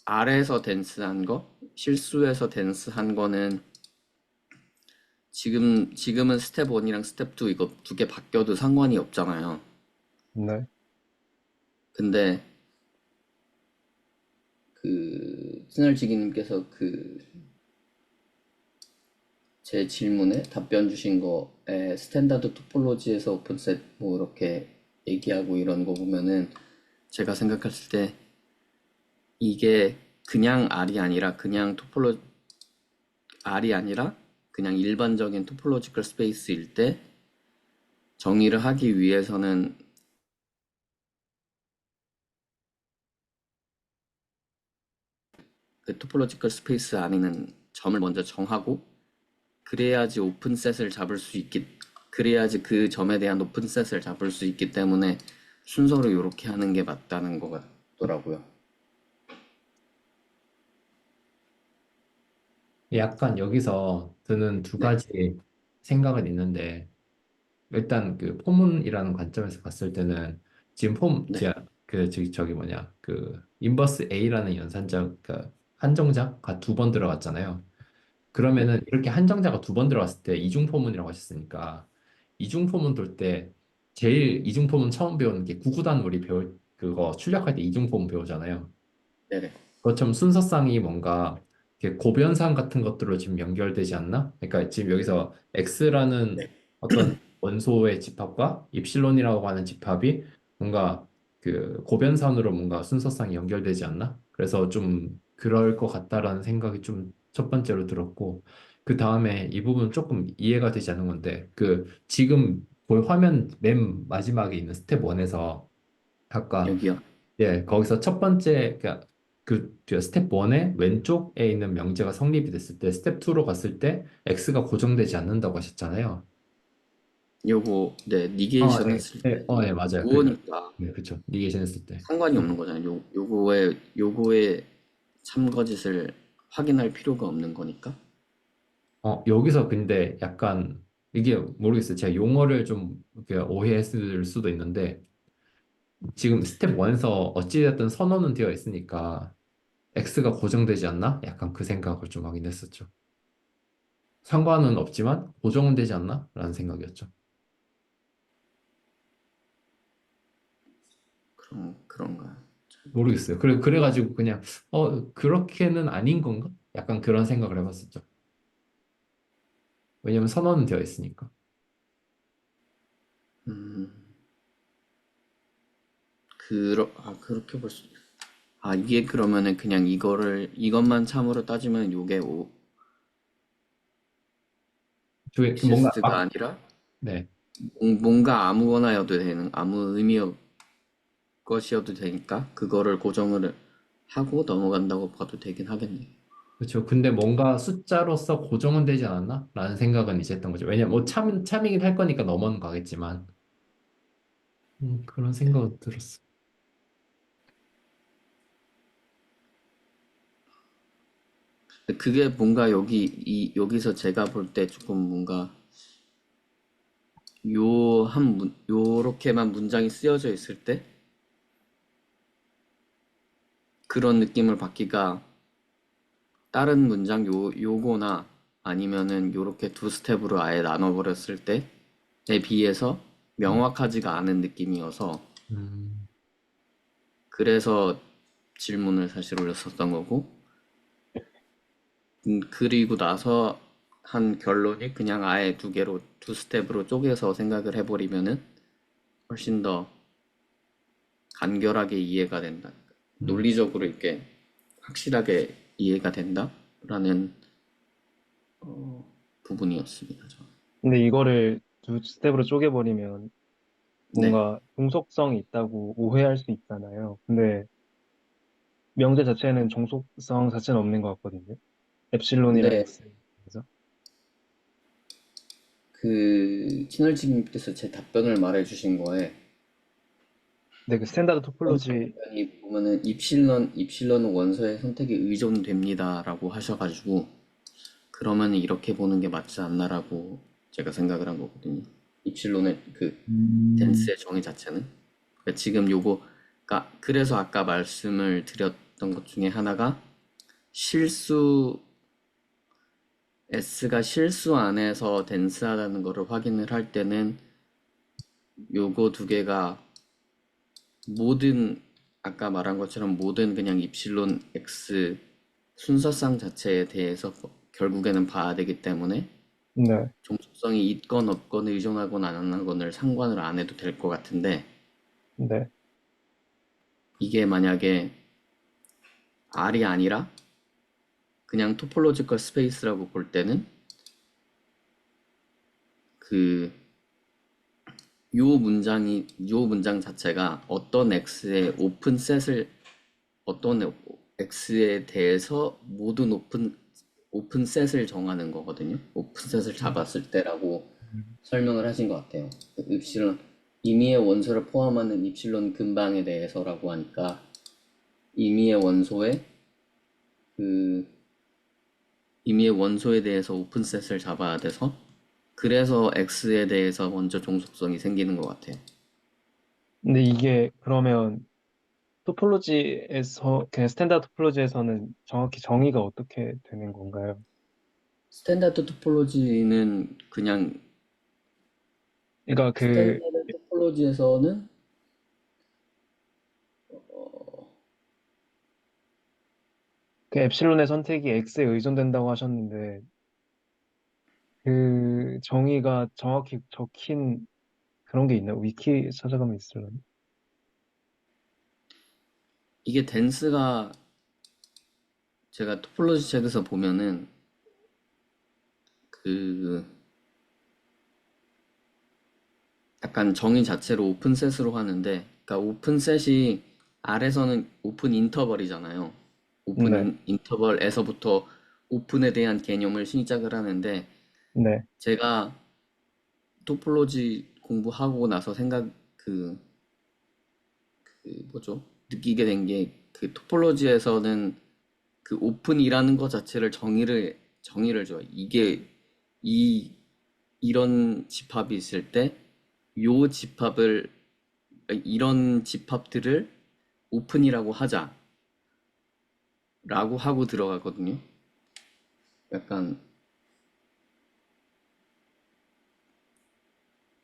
아래에서 댄스한 거, 실수해서 댄스한 거는 지금은 스텝 1이랑 스텝 2 이거 두 개 바뀌어도 상관이 없잖아요. 네. 근데 그 스널지기님께서 그 제 질문에 답변 주신 거에 스탠다드 토폴로지에서 오픈셋 뭐 이렇게 얘기하고 이런 거 보면은 제가 생각했을 때 이게 그냥 R이 아니라 그냥 일반적인 토폴로지컬 스페이스일 때 정의를 하기 위해서는 그 토폴로지컬 스페이스 안에 있는 점을 먼저 정하고 그래야지 그 점에 대한 오픈셋을 잡을 수 있기 때문에 순서로 이렇게 하는 게 맞다는 것 같더라고요. 약간 여기서 드는 두 네, 가지 생각은 있는데, 일단 그 포문이라는 관점에서 봤을 때는 지금 네, 저기 뭐냐 그 인버스 A라는 연산자 그 한정자가 두 번 들어갔잖아요. 네, 그러면은 이렇게 한정자가 두 번 들어갔을 때 이중포문이라고 하셨으니까 이중포문 돌 때 제일 이중포문 처음 배우는 게 구구단 우리 배울 그거 출력할 때 이중포문 배우잖아요. 네네, 그것처럼 순서상이 뭔가 이렇게 고변상 같은 것들로 지금 연결되지 않나? 그러니까 지금 여기서 x라는 네, 어떤 원소의 집합과 입실론이라고 하는 집합이 뭔가 그 고변상으로 뭔가 순서상이 연결되지 않나? 그래서 좀 그럴 것 같다라는 생각이 좀 첫 번째로 들었고 그 다음에 이 부분 조금 이해가 되지 않는 건데 그 지금 볼 화면 맨 마지막에 있는 스텝 1에서 아까 여기요. 예, 거기서 첫 번째, 그러니까 그 스텝 1의 왼쪽에 있는 명제가 성립이 됐을 때, 스텝 2로 갔을 때, x가 고정되지 않는다고 하셨잖아요. 요거, 네, 니게이션 네. 했을 네, 때, 네, 맞아요. 무어니까 네, 그쵸. 니게이션 했을 때. 상관이 없는 거잖아요. 요거에 참거짓을 확인할 필요가 없는 거니까. 여기서 근데 약간, 이게 모르겠어요. 제가 용어를 좀 이렇게 오해했을 수도 있는데, 지금 스텝 1에서 어찌됐든 선언은 되어 있으니까, x가 고정되지 않나? 약간 그 생각을 좀 하긴 했었죠. 상관은 없지만, 고정은 되지 않나? 라는 생각이었죠. 그런가요? 모르겠어요. 그래가지고 그냥, 그렇게는 아닌 건가? 약간 그런 생각을 해봤었죠. 왜냐면 선언은 되어 있으니까. 음, 그렇게 볼 수, 이게 그러면은 그냥 이것만 참으로 따지면 요게 뭔가 오시스트가 아니라 네. 뭔가 아무거나여도 되는, 아무 의미 없 것이어도 되니까 그거를 고정을 하고 넘어간다고 봐도 되긴 하겠네요. 그렇죠. 근데 뭔가 숫자로서 고정은 되지 않았나? 라는 생각은 이제 했던 거죠. 왜냐면 뭐 참이긴 할 거니까 넘어는 가겠지만. 그런 생각은 들었어. 그게 뭔가 여기서 제가 볼 때 조금 뭔가 요렇게만 문장이 쓰여져 있을 때 그런 느낌을 받기가 다른 문장 요거나 아니면은 요렇게 두 스텝으로 아예 나눠버렸을 때에 비해서 명확하지가 않은 느낌이어서 음, 그래서 질문을 사실 올렸었던 거고 그리고 나서 한 결론이 그냥 아예 두 스텝으로 쪼개서 생각을 해버리면은 훨씬 더 간결하게 이해가 된다. 음, 논리적으로 이렇게 확실하게 이해가 된다라는 부분이었습니다. 저는. 근데 이거를 두 스텝으로 쪼개버리면 네, 뭔가 종속성이 있다고 오해할 수 있잖아요. 근데 명제 자체는 종속성 자체는 없는 것 같거든요. 엡실론이랑 근데 X. 그래서 그 친월지님께서 제 답변을 말해주신 거에 근데 그 스탠다드 어떤 토폴로지 답변이 보면은 입실론은 원소의 선택에 의존됩니다라고 하셔가지고 그러면 이렇게 보는 게 맞지 않나라고 제가 생각을 한 거거든요. 입실론의 그 댄스의 정의 자체는. 그러니까 지금 요거가 그래서 아까 말씀을 드렸던 것 중에 하나가 실수 S가 실수 안에서 댄스하다는 거를 확인을 할 때는 요거 두 개가 모든 아까 말한 것처럼 모든 그냥 입실론 X 순서상 자체에 대해서 결국에는 봐야 되기 때문에 네, 종속성이 있건 없건 의존하건 안 하건을 상관을 안 해도 될 것 같은데 네, 이게 만약에 R이 아니라 그냥 토폴로지컬 스페이스라고 볼 때는 그 요 문장 자체가 어떤 X에 대해서 모든 오픈셋을 정하는 거거든요. 오픈셋을 잡았을 때라고 설명을 하신 것 같아요. 입실론 임의의 원소를 포함하는 입실론 근방에 대해서라고 하니까 임의의 원소의 그 임의의 원소에 대해서 오픈셋을 잡아야 돼서 그래서 X에 대해서 먼저 종속성이 생기는 것 같아요. 근데 이게 그러면 토폴로지에서, 그냥 스탠다드 토폴로지에서는 정확히 정의가 어떻게 되는 건가요? 스탠다드 토폴로지는 그냥 그러니까 스탠다드 토폴로지에서는 그 엡실론의 선택이 X에 의존된다고 하셨는데, 그 정의가 정확히 적힌 그런 게 있나요? 위키 찾아가면 있으려나? 이게 댄스가 제가 토폴로지 책에서 보면은 그 약간 정의 자체로 오픈셋으로 하는데, 그러니까 오픈셋이 아래서는 오픈 인터벌이잖아요. 오픈 네, 인터벌에서부터 오픈에 대한 개념을 시작을 하는데, 네, 제가 토폴로지 공부하고 나서 그, 그 뭐죠? 느끼게 된 게 그 토폴로지에서는 그 오픈이라는 것 자체를 정의를 줘요. 이 이런 집합이 있을 때 요 집합을 이런 집합들을 오픈이라고 하자라고 하고 들어가거든요. 약간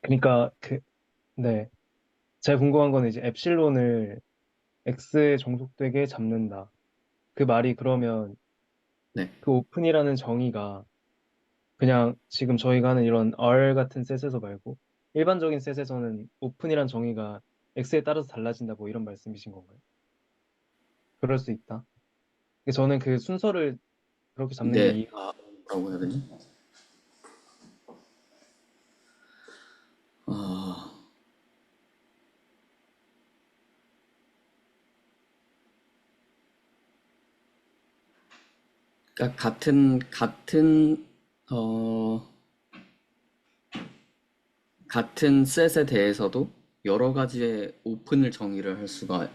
그러니까 네. 제가 궁금한 거는 이제 엡실론을 X에 종속되게 잡는다. 그 말이 그러면 네, 그 오픈이라는 정의가 그냥 지금 저희가 하는 이런 R 같은 셋에서 말고 일반적인 셋에서는 오픈이란 정의가 X에 따라서 달라진다 뭐 이런 말씀이신 건가요? 그럴 수 있다. 저는 그 순서를 그렇게 잡는 게 근데 뭐라고 해야 되지? 그러니까 어 같은 셋에 대해서도 여러 가지의 오픈을 정의를 할 수가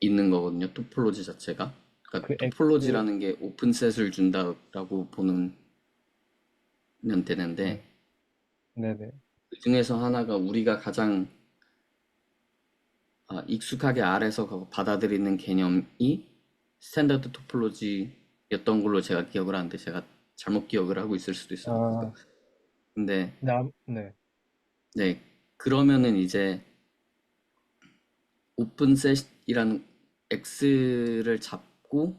있는 거거든요. 토폴로지 자체가. 그러니까 그 X, 토폴로지라는 게 오픈셋을 준다라고 보면 되는데, 네, 네네. 그 중에서 하나가 우리가 가장 익숙하게 R에서 받아들이는 개념이 스탠다드 토폴로지였던 걸로 제가 기억을 하는데, 제가 잘못 기억을 하고 있을 수도 있어요. 그러니까 아, 근데 네. 네, 그러면은 이제 오픈셋이라는 X를 잡고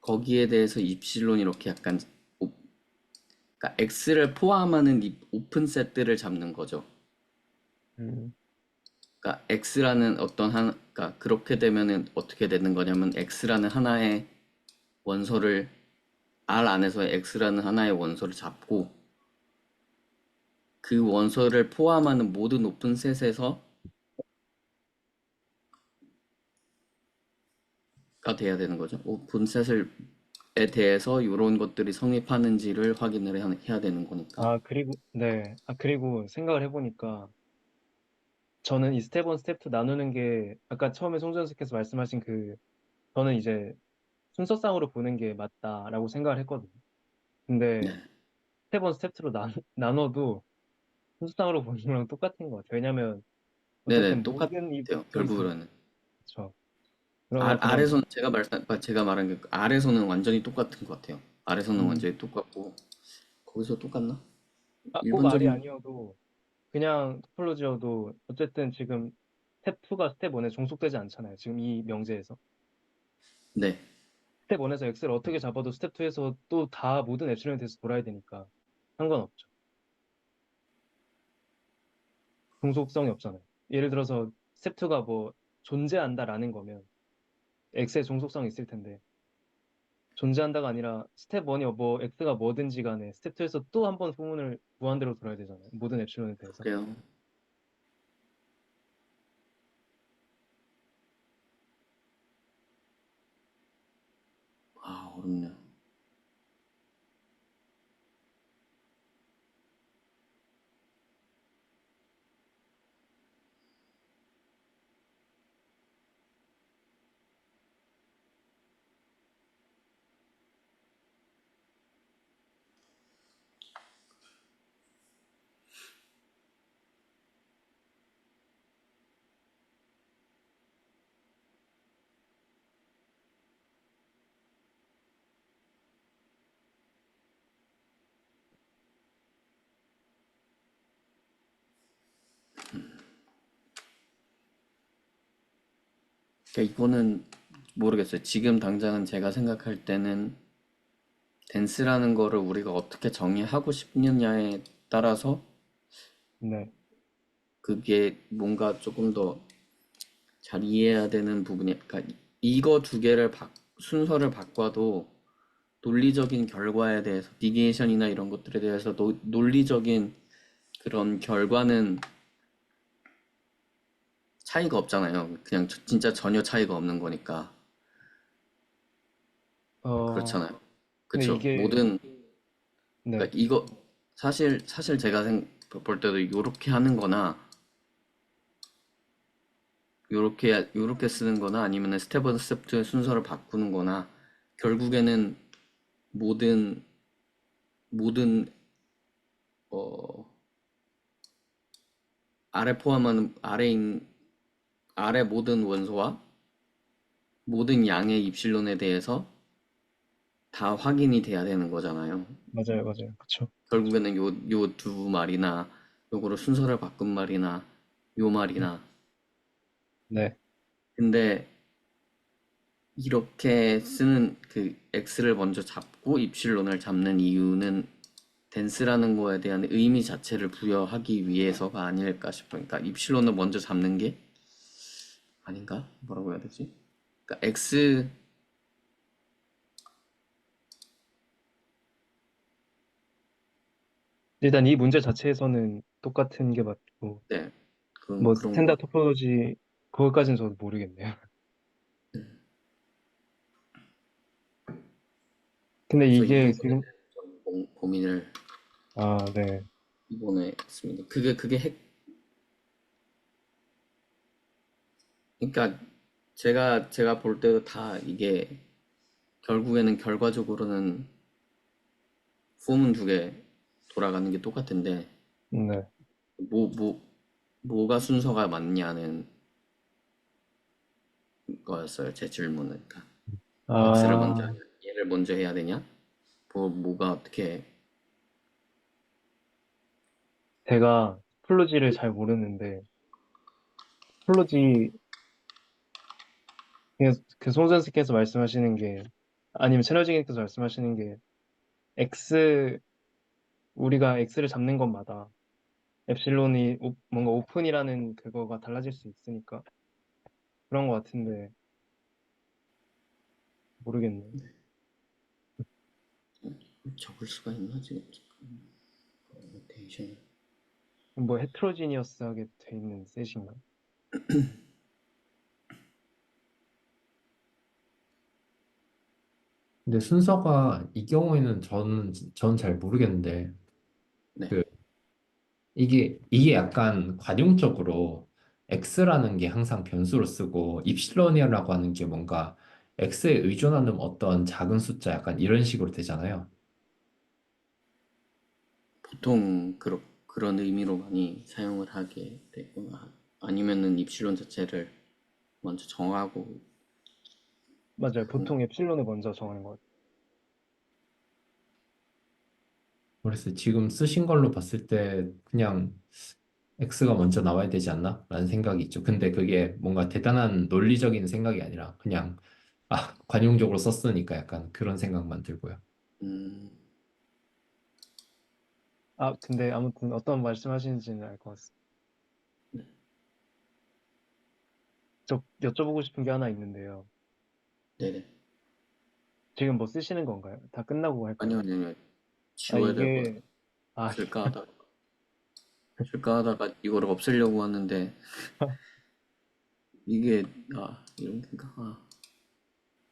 거기에 대해서 입실론 이렇게 약간 그러니까 X를 포함하는 이 오픈셋들을 잡는 거죠. 음, 그러니까 X라는 그러니까 그렇게 되면은 어떻게 되는 거냐면 X라는 하나의 원소를 R 안에서의 X라는 하나의 원소를 잡고 그 원소를 포함하는 모든 오픈셋에서가 돼야 되는 거죠. 오픈셋에 대해서 이런 것들이 성립하는지를 확인을 해야 되는 거니까. 아, 그리고, 네. 아, 그리고 생각을 해보니까 저는 이 스텝 1, 스텝 2 나누는 게 아까 처음에 송전석께서 말씀하신 저는 이제 순서상으로 보는 게 맞다라고 생각을 했거든요. 네, 근데 스텝 1, 스텝 2로 나눠도 순서상으로 보는 거랑 똑같은 것 같아요. 왜냐면 네네, 어쨌든 모든 똑같아요. 이벤트, 결국으로는. 그렇죠. 그냥, R에서는 제가 말한 게 R에서는 완전히 똑같은 것 같아요. R에서는 음, 완전히 똑같고 거기서 똑같나? 꼭 R이 일반적인 아니어도 그냥 토폴로지여도 어쨌든 지금 스텝 2가 스텝 1에 종속되지 않잖아요. 지금 이 명제에서. 네, 스텝 1에서 X를 어떻게 잡아도 스텝 2에서 또 다 모든 엡실론에 대해서 돌아야 되니까 상관없죠. 종속성이 없잖아요. 예를 들어서 스텝 2가 뭐 존재한다라는 거면 X의 종속성이 있을 텐데 존재한다가 아니라 스텝 1이 뭐 X가 뭐든지 간에 스텝 2에서 또 한 번 후문을 무한대로 돌아야 되잖아요. 모든 엡실론에 대해서. 그래요. 어렵네요. 그러니까 이거는 모르겠어요. 지금 당장은 제가 생각할 때는 댄스라는 거를 우리가 어떻게 정의하고 싶느냐에 따라서 네. 그게 뭔가 조금 더 잘 이해해야 되는 부분이, 그러니까 이거 두 개를 순서를 바꿔도 논리적인 결과에 대해서, 디게이션이나 이런 것들에 대해서 논리적인 그런 결과는 차이가 없잖아요. 그냥 진짜 전혀 차이가 없는 거니까. 어, 그렇잖아요. 근데 그쵸? 이게, 네. 그러니까 이거, 사실 제가 볼 때도 요렇게 하는 거나, 요렇게 쓰는 거나, 아니면 스텝 바이 스텝 순서를 바꾸는 거나, 결국에는 모든, 모든, 어, 아래 포함하는, 아래 모든 원소와 모든 양의 입실론에 대해서 다 확인이 돼야 되는 거잖아요. 맞아요, 맞아요. 그쵸. 결국에는 요 두 말이나, 요거를 순서를 바꾼 말이나, 요 말이나. 네. 근데 이렇게 쓰는 그 X를 먼저 잡고 입실론을 잡는 이유는 댄스라는 거에 대한 의미 자체를 부여하기 위해서가 아닐까 싶어요. 그러니까 입실론을 먼저 잡는 게 아닌가? 뭐라고 해야 되지? 그러니까 일단 이 문제 자체에서는 똑같은 게 맞고, 네, 뭐 그런 거. 스탠다드 토포로지, 그것까지는 저도 모르겠네요. 근데 그래서 이 이게 부분에 지금, 대해서 좀 고민을 아, 네. 이번에 했습니다. 그게 그러니까 제가 볼 때도 다 이게 결국에는 결과적으로는 폼은 두 개 돌아가는 게 똑같은데, 네. 뭐, 뭐, 뭐가 순서가 맞냐는 거였어요, 제 질문은. 그러니까 X를 먼저 아, 하냐, 얘를 먼저 해야 되냐? 뭐가 어떻게, 제가 플로지를 잘 모르는데, 플로지, 그 송전스께서 말씀하시는 게, 아니면 채널진님께서 말씀하시는 게, X, 우리가 X를 잡는 것마다, 엡실론이 뭔가 오픈이라는 그거가 달라질 수 있으니까, 그런 것 같은데, 모르겠네. 적을 수가 있나, 지금? 로테이션. 뭐 헤트로지니어스하게 돼 있는 셋인가? 근데 순서가 이 경우에는 전 잘 모르겠는데, 네. 그, 이게 약간 관용적으로 x라는 게 항상 변수로 쓰고, 입실론이라고 하는 게 뭔가 x에 의존하는 어떤 작은 숫자 약간 이런 식으로 되잖아요. 보통 그런 의미로 많이 사용을 하게 되거나, 아니면은 입실론 자체를 먼저 정하고 맞아요. 그런가? 보통 엡실론을 먼저 정하는 것 같아요. 그래서 지금 쓰신 걸로 봤을 때 그냥 x가 먼저 나와야 되지 않나? 라는 생각이 있죠. 근데 그게 뭔가 대단한 논리적인 생각이 아니라 그냥 관용적으로 썼으니까 약간 그런 생각만 들고요. 음, 아, 근데 아무튼 어떤 말씀하시는지는 알 것 같습니다. 저 여쭤보고 싶은 게 하나 있는데요. 네네. 지금 뭐 쓰시는 건가요? 다 끝나고 아니요, 할까요? 아니요, 아니요. 아, 지워야 될 것 같아요. 이게, 아, 쓸까 하다가 이거를 없애려고 하는데, 이게, 이런 건가?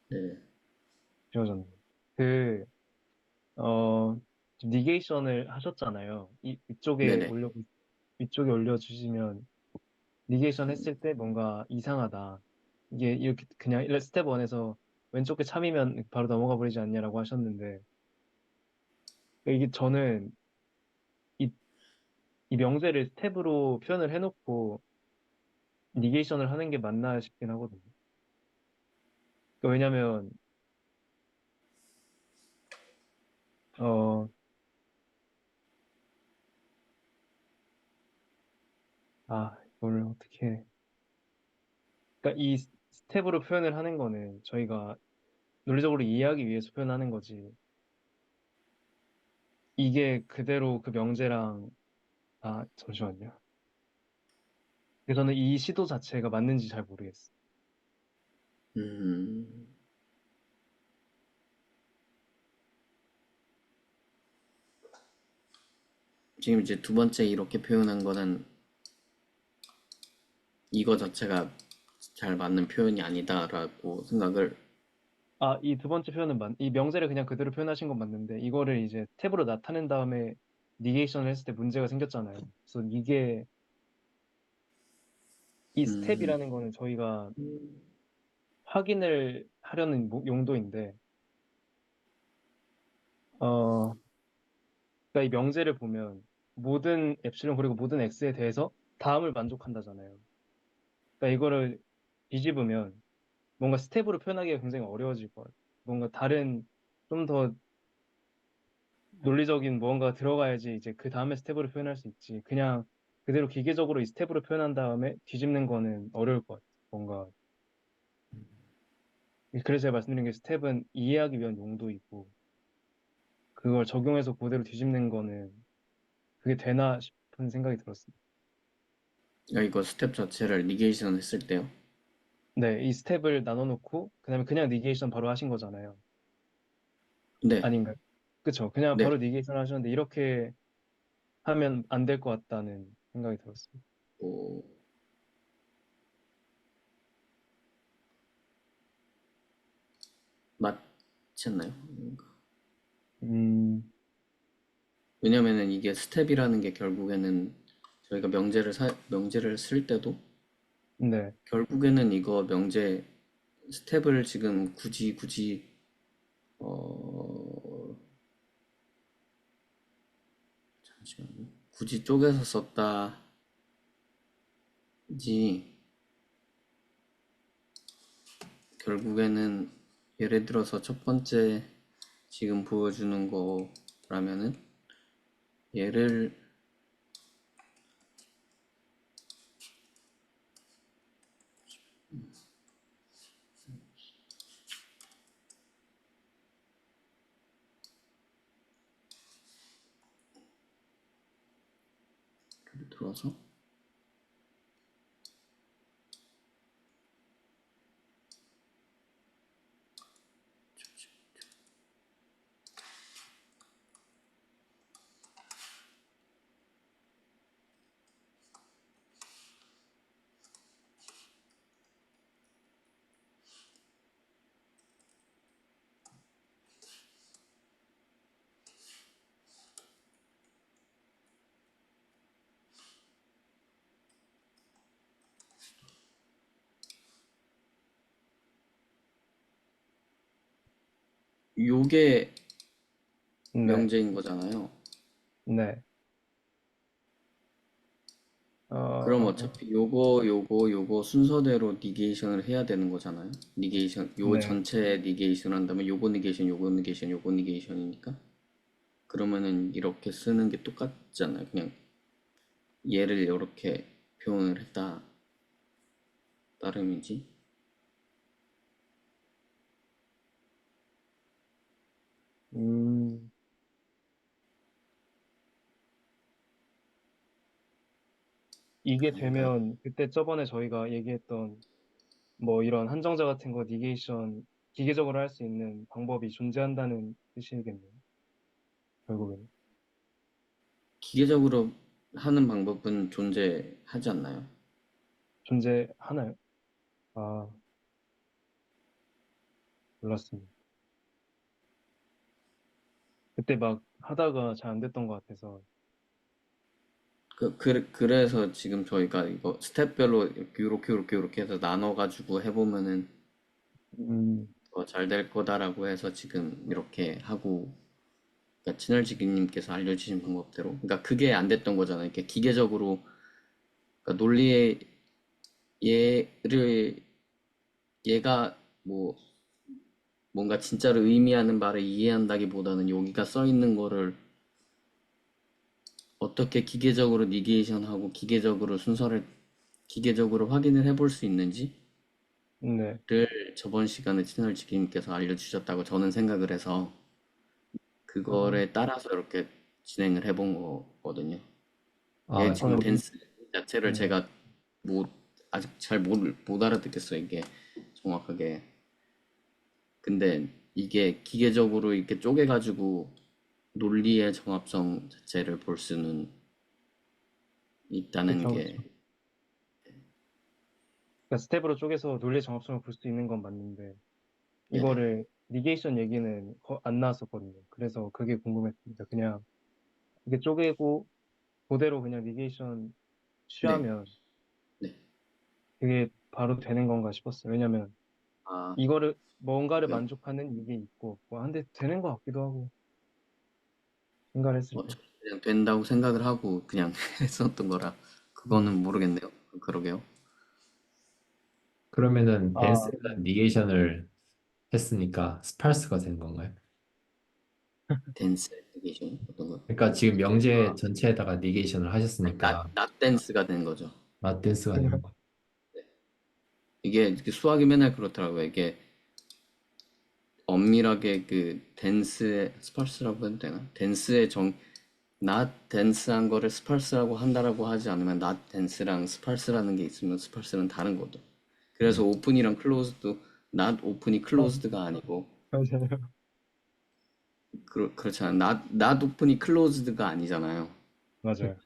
네. 지워졌네. 그, 어, 니게이션을 하셨잖아요. 네네. 위쪽에 올려주시면, 니게이션 했을 때 뭔가 이상하다. 이게 이렇게 그냥 스텝 1에서 왼쪽에 참이면 바로 넘어가 버리지 않냐라고 하셨는데, 이게 저는 이, 이 명제를 스텝으로 표현을 해놓고 니게이션을 하는 게 맞나 싶긴 하거든요. 왜냐면, 어, 이걸 어떻게, 그러니까 이 스텝으로 표현을 하는 거는 저희가 논리적으로 이해하기 위해서 표현하는 거지. 이게 그대로 그 명제랑, 아, 잠시만요. 그래서 저는 이 시도 자체가 맞는지 잘 모르겠어. 음, 지금 이제 두 번째 이렇게 표현한 거는 이거 자체가 잘 맞는 표현이 아니다라고 생각을. 아, 이 두 번째 표현은 이 명제를 그냥 그대로 표현하신 건 맞는데, 이거를 이제 탭으로 나타낸 다음에 니게이션을 했을 때 문제가 생겼잖아요. 그래서 이 음, 스텝이라는 거는 저희가 확인을 하려는 용도인데, 어, 그러니까 이 명제를 보면 모든 엡실론 그리고 모든 x에 대해서 다음을 만족한다잖아요. 그러니까 이거를 뒤집으면 뭔가 스텝으로 표현하기가 굉장히 어려워질 것 같아요. 뭔가 다른 좀 더 논리적인 무언가가 들어가야지 이제 그 다음에 스텝으로 표현할 수 있지. 그냥 그대로 기계적으로 이 스텝으로 표현한 다음에 뒤집는 거는 어려울 것 같아요. 뭔가 그래서 제가 말씀드린 게 스텝은 이해하기 위한 용도이고 그걸 적용해서 그대로 뒤집는 거는 그게 되나 싶은 생각이 들었습니다. 이거 스텝 자체를 니게이션 했을 때요. 네, 이 스텝을 나눠놓고 그다음에 그냥 니게이션 바로 하신 거잖아요. 네, 아닌가요? 그쵸? 그냥 네. 바로 니게이션 하셨는데 이렇게 하면 안 될 것 같다는 생각이 들었습니다. 오, 맞지 않나요? 음, 왜냐면은 이게 스텝이라는 게 결국에는 저희가 명제를 쓸 때도 네. 결국에는 이거 명제 스텝을 지금 굳이 어 잠시만요. 굳이 쪼개서 썼다지 결국에는 예를 들어서 첫 번째 지금 보여주는 거라면은 얘를 예를 들어서 요게 네. 명제인 거잖아요. 네. 그럼 어, 어차피 요거 순서대로 니게이션을 해야 되는 거잖아요. 니게이션, 요 네. 전체 니게이션 한다면 요거 니게이션, 요거 니게이션, 요거 니게이션이니까. 그러면은 이렇게 쓰는 게 똑같잖아요. 그냥 얘를 이렇게 표현을 했다. 따름이지. 음, 이게 아닌가요? 되면 그때 저번에 저희가 얘기했던 뭐 이런 한정자 같은 거 니게이션 기계적으로 할 수 있는 방법이 존재한다는 뜻이겠네요. 결국엔. 기계적으로 하는 방법은 존재하지 않나요? 존재하나요? 아, 몰랐습니다. 그때 막 하다가 잘 안 됐던 것 같아서. 그래서 지금 저희가 이거 스텝별로 이렇게 해서 나눠가지고 해보면은 음, 더 잘 될 거다라고 해서 지금 이렇게 하고, 그러니까 친얼지기님께서 알려주신 방법대로. 그러니까 그게 안 됐던 거잖아요. 이렇게 기계적으로, 그러니까 논리의 얘를, 얘가 뭐, 뭔가 진짜로 의미하는 말을 이해한다기보다는 여기가 써 있는 거를 어떻게 기계적으로 니게이션하고 기계적으로 순서를 기계적으로 확인을 해볼 수 있는지 네. 저번 시간에 채널 지기님께서 알려주셨다고 저는 생각을 해서 아, 그거에 따라서 이렇게 진행을 해본 거거든요. 이게 아, 지금 저는, 댄스 자체를 네. 제가 못, 아직 잘 못 알아듣겠어요, 이게 정확하게. 근데 이게 기계적으로 이렇게 쪼개가지고 논리의 정합성 자체를 볼 수는 있다는 그쵸, 게, 그쵸. 그러니까 스텝으로 쪼개서 논리 정합성을 볼 수 있는 건 맞는데, 네네. 이거를 니게이션 얘기는 안 나왔었거든요. 그래서 그게 궁금했습니다. 그냥 이게 쪼개고 그대로 그냥 니게이션 네. 취하면 네. 그게 바로 되는 건가 싶었어요. 왜냐면 아, 이거를 뭔가를 네. 만족하는 이게 있고 뭐 한데 되는 것 같기도 하고 생각을 했을 때. 저는 그냥 된다고 생각을 하고 그냥 했었던 거라 그거는 음. 모르겠네요. 그러게요. 그러면은 아, 댄스가 네. 니게이션을 했으니까 스팔스가 된 건가요? 댄스 애니메이션 어떤 거? 그러니까 지금 명제 전체에다가 니게이션을 하셨으니까 낮 댄스가 된 거죠. 댄스가 된 거예요. 이게 수학이 맨날 그렇더라고요. 이게 엄밀하게 그 댄스의 스팔스라고 해도 되나? 낮 댄스한 거를 스팔스라고 한다라고 하지 않으면 낮 댄스랑 스팔스라는 게 있으면 스팔스는 다른 거죠. 그래서 음. 오픈이랑 클로즈도 낮 오픈이 어, 클로즈드가 아니고 맞아요. 그렇잖아요. 낮 오픈이 클로즈드가 아니잖아요. 맞아요.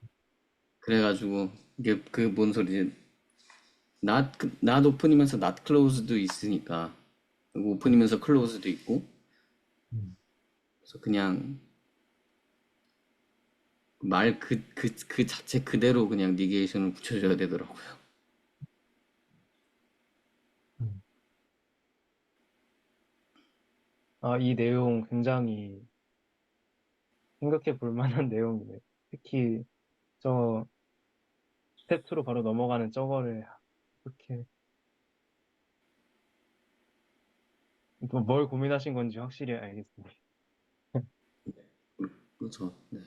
그래가지고 이게 그 뭔 소리지? 낮 오픈이면서 낮 클로즈도 있으니까 그리고 오픈이면서 클로즈도 있고 음. 그래서 그냥 그 자체 그대로 그냥 니게이션을 붙여줘야 되더라고요. 음. 아, 이 내용 굉장히 생각해 볼 만한 내용이네. 특히 저 스텝 2로 바로 넘어가는 저거를 어떻게 또 뭘 고민하신 건지 확실히 알겠습니다. 그렇죠. 네.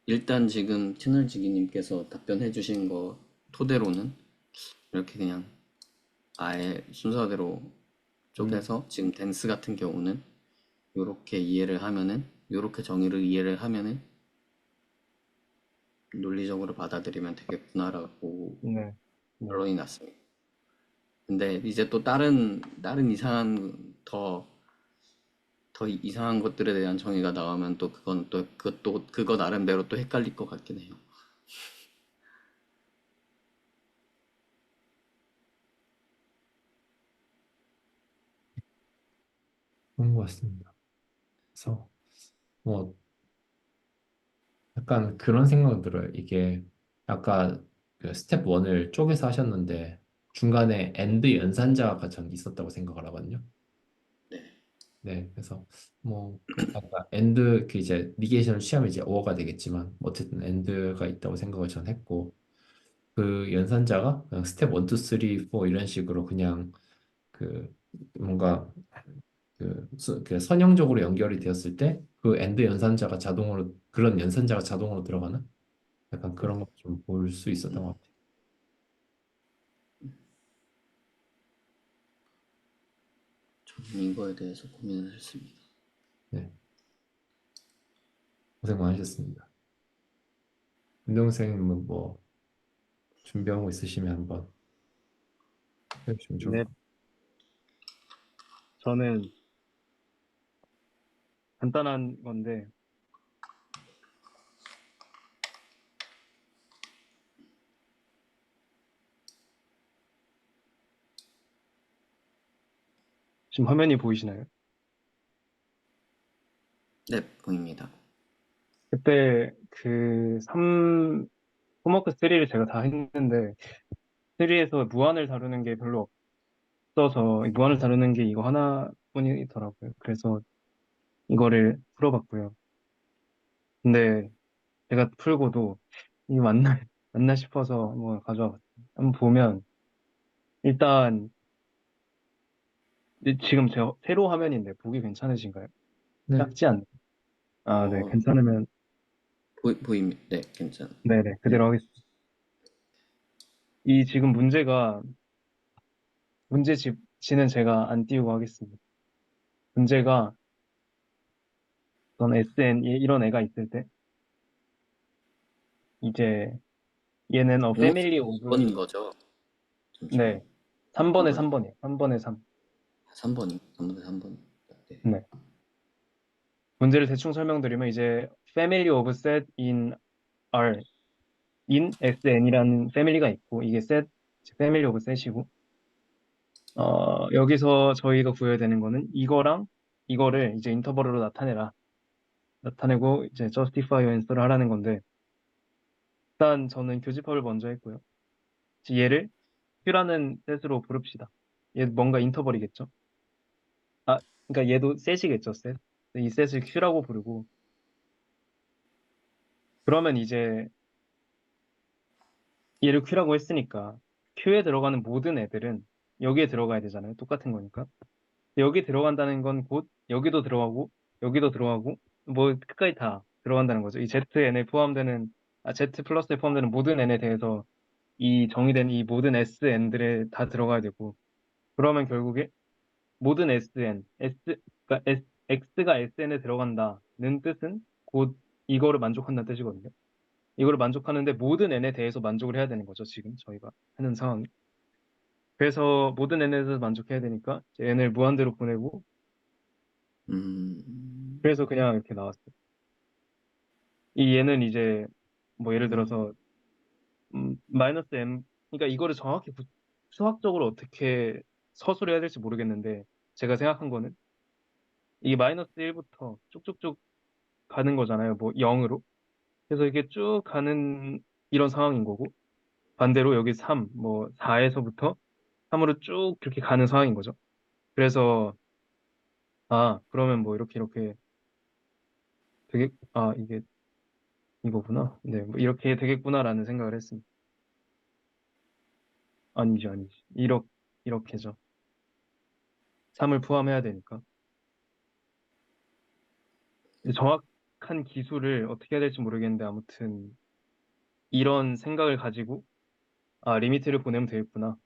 일단 지금 채널지기님께서 답변해 주신 거 토대로는 이렇게 그냥 아예 순서대로 음, 쪼개서 지금 댄스 같은 경우는 요렇게 이해를 하면은 요렇게 정의를 이해를 하면은 논리적으로 받아들이면 되겠구나라고 네, 네, 결론이 났습니다. 근데 이제 또 다른 이상한 더 이상한 것들에 대한 정의가 나오면 또 그건 또 그것도 그거 나름대로 또 헷갈릴 것 같긴 해요. 그런 것 같습니다. 그래서 뭐 약간 그런 생각이 들어요. 이게 아까 그 스텝 1을 쪼개서 하셨는데 중간에 엔드 연산자가 전 있었다고 생각을 하거든요. 네, 네, 그래서 뭐 아까 엔드 그 이제 니게이션을 취하면 이제 오어가 되겠지만 어쨌든 엔드가 있다고 생각을 전 했고 그 연산자가 그냥 스텝 1, 2, 3, 4 이런 식으로 그냥 그 뭔가 그 선형적으로 연결이 되었을 때 그 엔드 연산자가 자동으로 그런 연산자가 자동으로 들어가는 약간 그런 거 좀 볼 수 있었던 것 같아요. 저는 이거에 대해서 고민을 했습니다. 네, 고생 많으셨습니다. 운동생님은 뭐 준비한 거 있으시면 한번 해주시면 좋을 네. 것 같아요. 저는 간단한 건데 지금 화면이 보이시나요? 네, 보입니다. 그때 그 홈워크 3를 제가 다 했는데 3에서 무한을 다루는 게 별로 없어서 이 무한을 다루는 게 이거 하나뿐이더라고요. 그래서 이거를 풀어봤고요. 근데 제가 풀고도 이게 맞나 맞나 싶어서 한번 가져와 봤어요. 한번 보면 일단 지금 제 세로 화면인데 보기 괜찮으신가요? 네, 작지 않나요? 아, 네, 어, 괜찮으면 보입니다. 네, 괜찮. 네네 네, 그대로 하겠습니다. 이 지금 문제가 문제집 G는 제가 안 띄우고 하겠습니다. 문제가 어떤 SN 이런 애가 있을 때 이제 얘는 공式패밀리 오브 2번인 거죠. 잠시만요. 네 3번에 2번이 3번이에요. 3번에 3. 3번이 3번에 3번. 네. 네. 문제를 대충 설명드리면 이제 family of set in R in SN이라는 패밀리가 있고 이게 set family of set이고 여기서 저희가 구해야 되는 거는 이거랑 이거를 이제 인터벌로 나타내라. 나타내고 이제 justify your answer를 하라는 건데 일단 저는 교집합을 먼저 했고요. 얘를 Q라는 셋으로 부릅시다. 얘 뭔가 인터벌이겠죠? 아, 그러니까 얘도 셋이겠죠, 셋. 이 셋을 Q라고 부르고 그러면 이제 얘를 Q라고 했으니까 Q에 들어가는 모든 애들은 여기에 들어가야 되잖아요. 똑같은 거니까. 여기 들어간다는 건 곧 여기도 들어가고 여기도 들어가고 뭐 끝까지 다 들어간다는 거죠. 이 ZN에 포함되는 Z 플러스에 포함되는 모든 N에 대해서 이 정의된 이 모든 SN들에 다 들어가야 되고 그러면 결국에 모든 SN, 그러니까 X가 SN에 들어간다는 뜻은 곧 이거를 만족한다는 뜻이거든요. 이거를 만족하는데 모든 N에 대해서 만족을 해야 되는 거죠. 지금 저희가 하는 상황이. 그래서 모든 N에 대해서 만족해야 되니까 이제 N을 무한대로 보내고 음, 그래서 그냥 이렇게 나왔어요. 이 얘는 이제 뭐 예를 음, 들어서 마이너스 M 그러니까 이거를 정확히 수학적으로 어떻게 서술해야 될지 모르겠는데 제가 생각한 거는 이게 마이너스 1부터 쭉쭉쭉 가는 거잖아요. 뭐 0으로. 그래서 이게 쭉 가는 이런 상황인 거고 반대로 여기 3, 뭐 4에서부터 3으로 쭉 그렇게 가는 상황인 거죠. 그래서 그러면 뭐 이렇게 되게 이게 이거구나. 네, 뭐 이렇게 되겠구나라는 생각을 했습니다. 아니지. 이렇게죠. 3을 포함해야 되니까. 정확한 기술을 어떻게 해야 될지 모르겠는데 아무튼 이런 생각을 가지고 리미트를 보내면 되겠구나.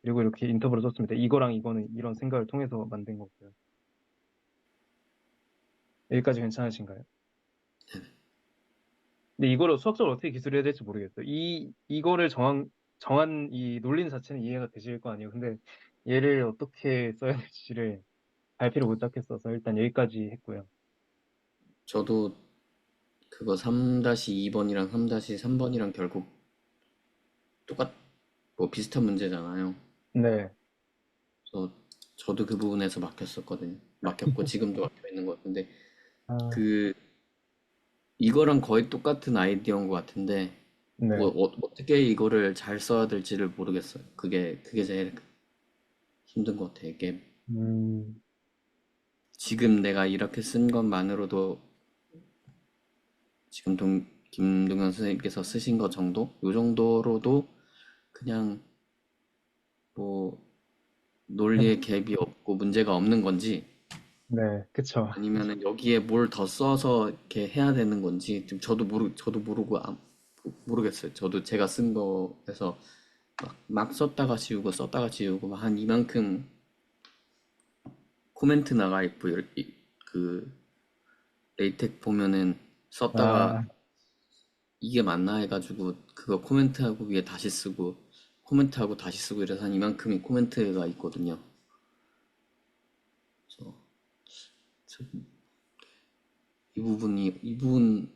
그리고 이렇게 인터벌을 썼습니다. 이거랑 이거는 이런 생각을 통해서 만든 거고요. 여기까지 괜찮으신가요? 근데 이거를 수학적으로 어떻게 기술해야 될지 모르겠어요. 이거를 정한 이 논리 자체는 이해가 되실 거 아니에요. 근데 얘를 어떻게 써야 될지를 갈피를 못 잡겠어서 일단 여기까지 했고요. 저도 그거 3-2번이랑 3-3번이랑 결국 똑같 뭐 비슷한 문제잖아요. 네. 그래서 저도 그 부분에서 막혔었거든요. 막혔고 지금도 막혀 있는 것 같은데 아, 그 이거랑 거의 똑같은 아이디어인 것 같은데 뭐 네. 어떻게 이거를 잘 써야 될지를 모르겠어요. 그게 제일 힘든 것 같아요. 이게 음, 지금 내가 이렇게 쓴 것만으로도 지금 김동현 선생님께서 쓰신 것 정도? 요 정도로도 그냥 뭐 논리의 갭이 없고 문제가 없는 건지 네, 그쵸. 아니면은 여기에 뭘 더 써서 이렇게 해야 되는 건지 좀 저도 모르고 모르겠어요. 저도 제가 쓴 거에서 막 썼다가 지우고 썼다가 지우고 막 한 이만큼 코멘트 나가 있고 그 레이텍 보면은 썼다가 아, 이게 맞나 해가지고 그거 코멘트하고 위에 다시 쓰고 코멘트하고 다시 쓰고 이래서 한 이만큼의 코멘트가 있거든요. 그래서 이 부분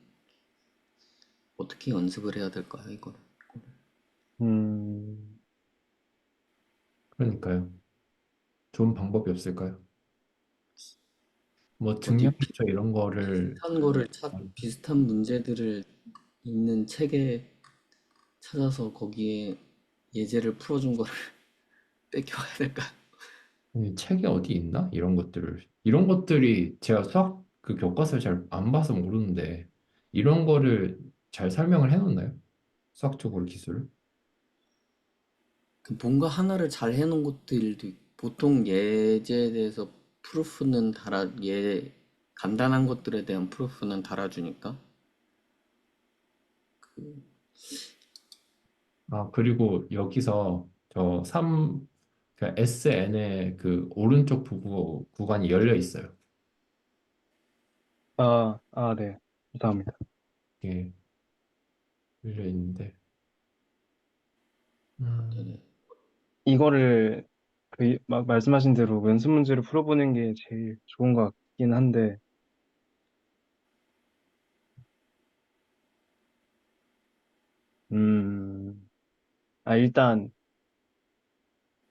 어떻게 연습을 해야 될까요, 이거를? 음, 그러니까요. 좋은 방법이 없을까요? 뭐 어디 증명시켜 이런 거를 비슷한 문제들을 있는 책에 찾아서 거기에 예제를 풀어준 거를 뺏겨와야 될까? 책이 어디 있나? 이런 것들이 제가 수학 그 교과서를 잘 안 봐서 모르는데 이런 거를 잘 설명을 해놓나요? 수학적으로 기술을? 뭔가 하나를 잘 해놓은 것들도 보통 예제에 대해서 프루프는 간단한 것들에 대한 프루프는 달아주니까 그리고 여기서 저 3 그러니까 SN의 그 오른쪽 부부 구간이 열려 있어요. 네. 감사합니다. 이게 열려 있는데, 네네. 이거를 막 말씀하신 대로 연습 문제를 풀어보는 게 제일 좋은 것 같긴 한데, 음, 일단,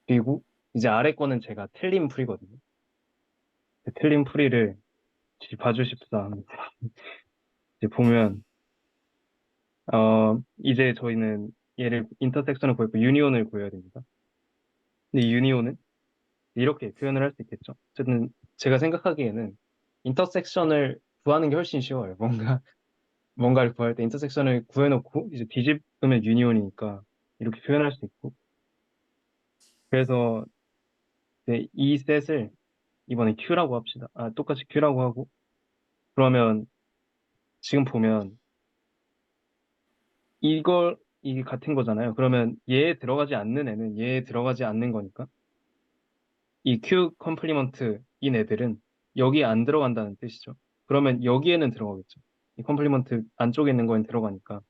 그리고 이제 아래 거는 제가 틀린 풀이거든요. 그 틀린 풀이를 봐주십사. 이제 보면, 이제 저희는 얘를 인터섹션을 구했고 유니온을 구해야 됩니다. 근데 이 유니온은 이렇게 표현을 할 수 있겠죠. 어쨌든 제가 생각하기에는 인터섹션을 구하는 게 훨씬 쉬워요. 뭔가를 구할 때 인터섹션을 구해놓고 이제 뒤집으면 유니온이니까 이렇게 표현할 수 있고. 그래서 이제 이 셋을 이번에 Q라고 합시다. 똑같이 Q라고 하고. 그러면 지금 보면 이게 같은 거잖아요. 그러면 얘에 들어가지 않는 애는 얘에 들어가지 않는 거니까. 이 Q 컴플리먼트인 애들은 여기에 안 들어간다는 뜻이죠. 그러면 여기에는 들어가겠죠. 이 컴플리먼트 안쪽에 있는 거엔 들어가니까.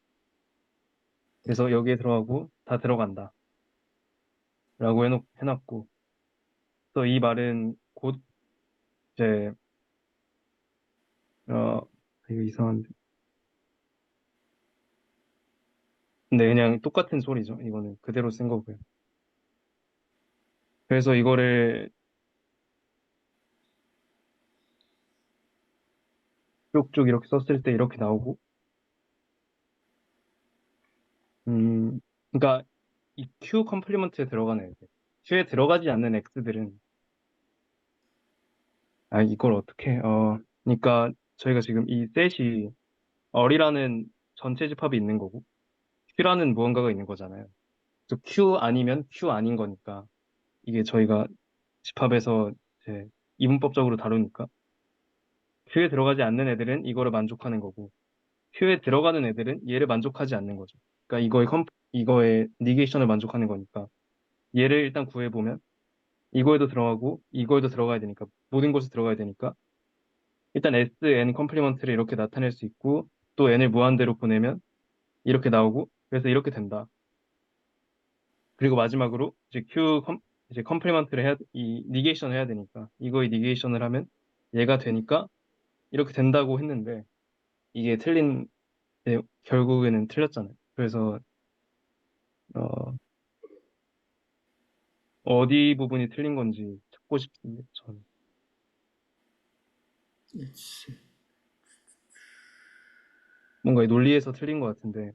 그래서 여기에 들어가고 다 들어간다. 라고 해놨고. 또 이 말은 곧 이제, 이거 이상한데. 근데 그냥 똑같은 소리죠. 이거는 그대로 쓴 거고요. 그래서 이거를 쭉쭉 이렇게 썼을 때 이렇게 나오고, 그러니까 이 Q 컴플리먼트에 들어가는 애들, Q에 들어가지 않는 X들은, 이걸 어떻게, 그러니까 저희가 지금 이 셋이 얼이라는 전체 집합이 있는 거고, Q라는 무언가가 있는 거잖아요. 그래서 Q 아니면 Q 아닌 거니까, 이게 저희가 집합에서 이제 이분법적으로 다루니까, Q에 들어가지 않는 애들은 이거를 만족하는 거고, Q에 들어가는 애들은 얘를 만족하지 않는 거죠. 그러니까 이거의 니게이션을 만족하는 거니까, 얘를 일단 구해보면, 이거에도 들어가고, 이거에도 들어가야 되니까, 모든 곳에 들어가야 되니까, 일단 S, N 컴플리먼트를 이렇게 나타낼 수 있고, 또 N을 무한대로 보내면 이렇게 나오고, 그래서 이렇게 된다. 그리고 마지막으로 이제 이제 컴플리먼트를 이 니게이션을 해야 되니까, 이거의 니게이션을 하면 얘가 되니까 이렇게 된다고 했는데, 이게 결국에는 틀렸잖아요. 그래서, 어, 어디 부분이 틀린 건지 찾고 싶은데, 저는. 뭔가 이 논리에서 틀린 것 같은데,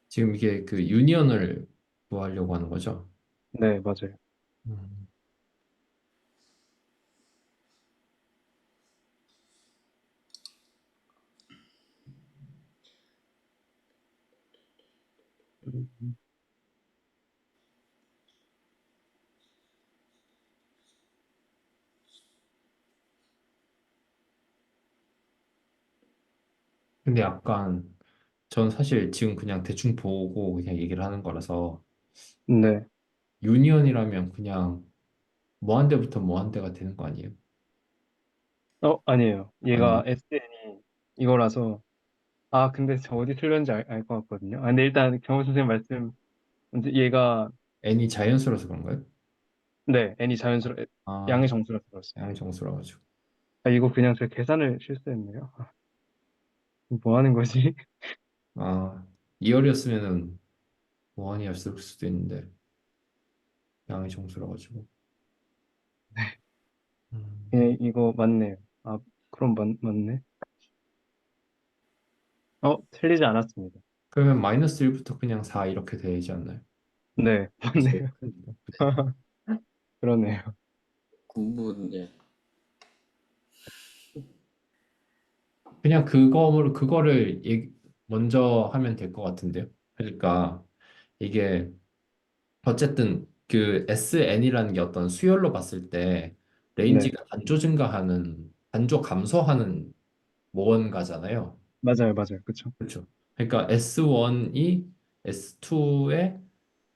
지금 이게 그 유니언을 구하려고 하는 거죠. 네, 맞아요. 음. 음, 근데 약간 전 사실 지금 그냥 대충 보고 그냥 얘기를 하는 거라서 네. 유니언이라면 그냥 뭐 한 대부터 뭐 한 대가 되는 거 아니에요? 아니에요. 아니에요? 얘가 SN이 이거라서, 근데 저 어디 틀렸는지 알 것 같거든요. 근데 일단 경호 선생님 말씀, 근데 얘가, n이 자연수라서 그런가요? 네, N이 아, 양의 정수라서 그렇습니다. 양의 정수라 가지고. 이거 그냥 제가 계산을 실수했네요. 뭐 하는 거지? 아, 2열이었으면은 무한이었을 수도 있는데 양의 정수라 가지고. 이거 맞네요. 그럼 맞네. 틀리지 않았습니다. 그러면 마이너스 1부터 그냥 4 이렇게 되지 않나요? 네, 제일 맞네요. 크니까. 그러네요. 구분, 예. 그냥 그거를 먼저 하면 될 것 같은데요. 그러니까 이게 어쨌든 그 SN이라는 게 어떤 수열로 봤을 때 네, 레인지가 단조 감소하는 모원가잖아요. 맞아요, 맞아요. 그쵸. 그렇죠. 그러니까 S1이 S2에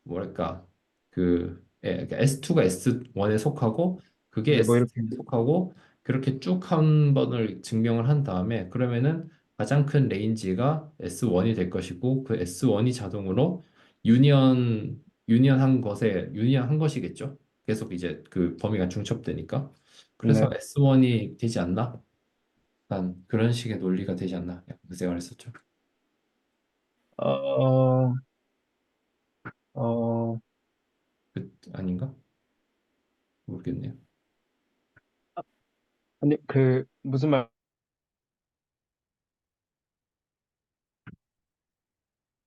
뭐랄까 그러니까 S2가 S1에 속하고 그게 네, 뭐 이렇게. S3에 속하고 그렇게 쭉 한 번을 증명을 한 다음에 그러면은 가장 큰 레인지가 S1이 될 것이고 그 S1이 자동으로 유니언 한 것이겠죠. 계속 이제 그 범위가 중첩되니까. 그래서 네. S1이 되지 않나? 난 그런 식의 논리가 되지 않나? 약간 그 생각을 했었죠. 어, 어, 아닌가? 모르겠네요. 아니, 무슨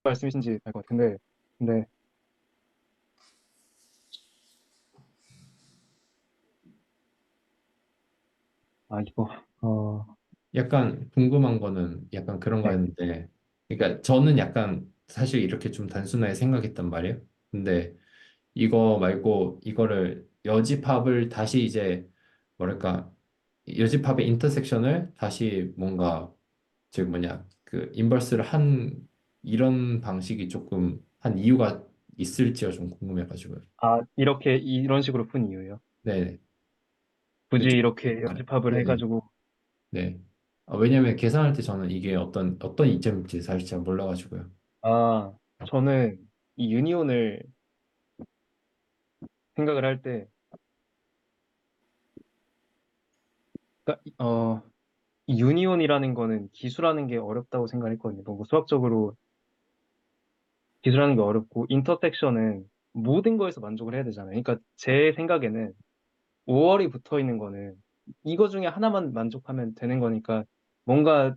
말씀이신지 알 것 같은데, 근데, 이거, 약간 궁금한 거는 약간 그런 네. 거였는데, 그러니까 저는 약간 사실 이렇게 좀 단순하게 생각했단 말이에요. 근데 이거 말고 이거를 여집합을 다시 이제 뭐랄까 여집합의 인터섹션을 다시 뭔가 즉 뭐냐 그 인버스를 한 이런 방식이 조금 한 이유가 있을지가 좀 궁금해가지고요. 이런 식으로 푼 이유예요. 네, 굳이 그쪽 이렇게 연집합을 네네 해가지고, 네. 왜냐면 계산할 때 저는 이게 어떤 이점인지 사실 잘 몰라가지고요. 아, 저는 이 유니온을 생각을 할 때, 그러니까, 이 유니온이라는 거는 기술하는 게 어렵다고 생각했거든요. 뭔가 수학적으로 기술하는 게 어렵고, 인터섹션은 모든 거에서 만족을 해야 되잖아요. 그러니까 제 생각에는 5월이 붙어 있는 거는 이거 중에 하나만 만족하면 되는 거니까 뭔가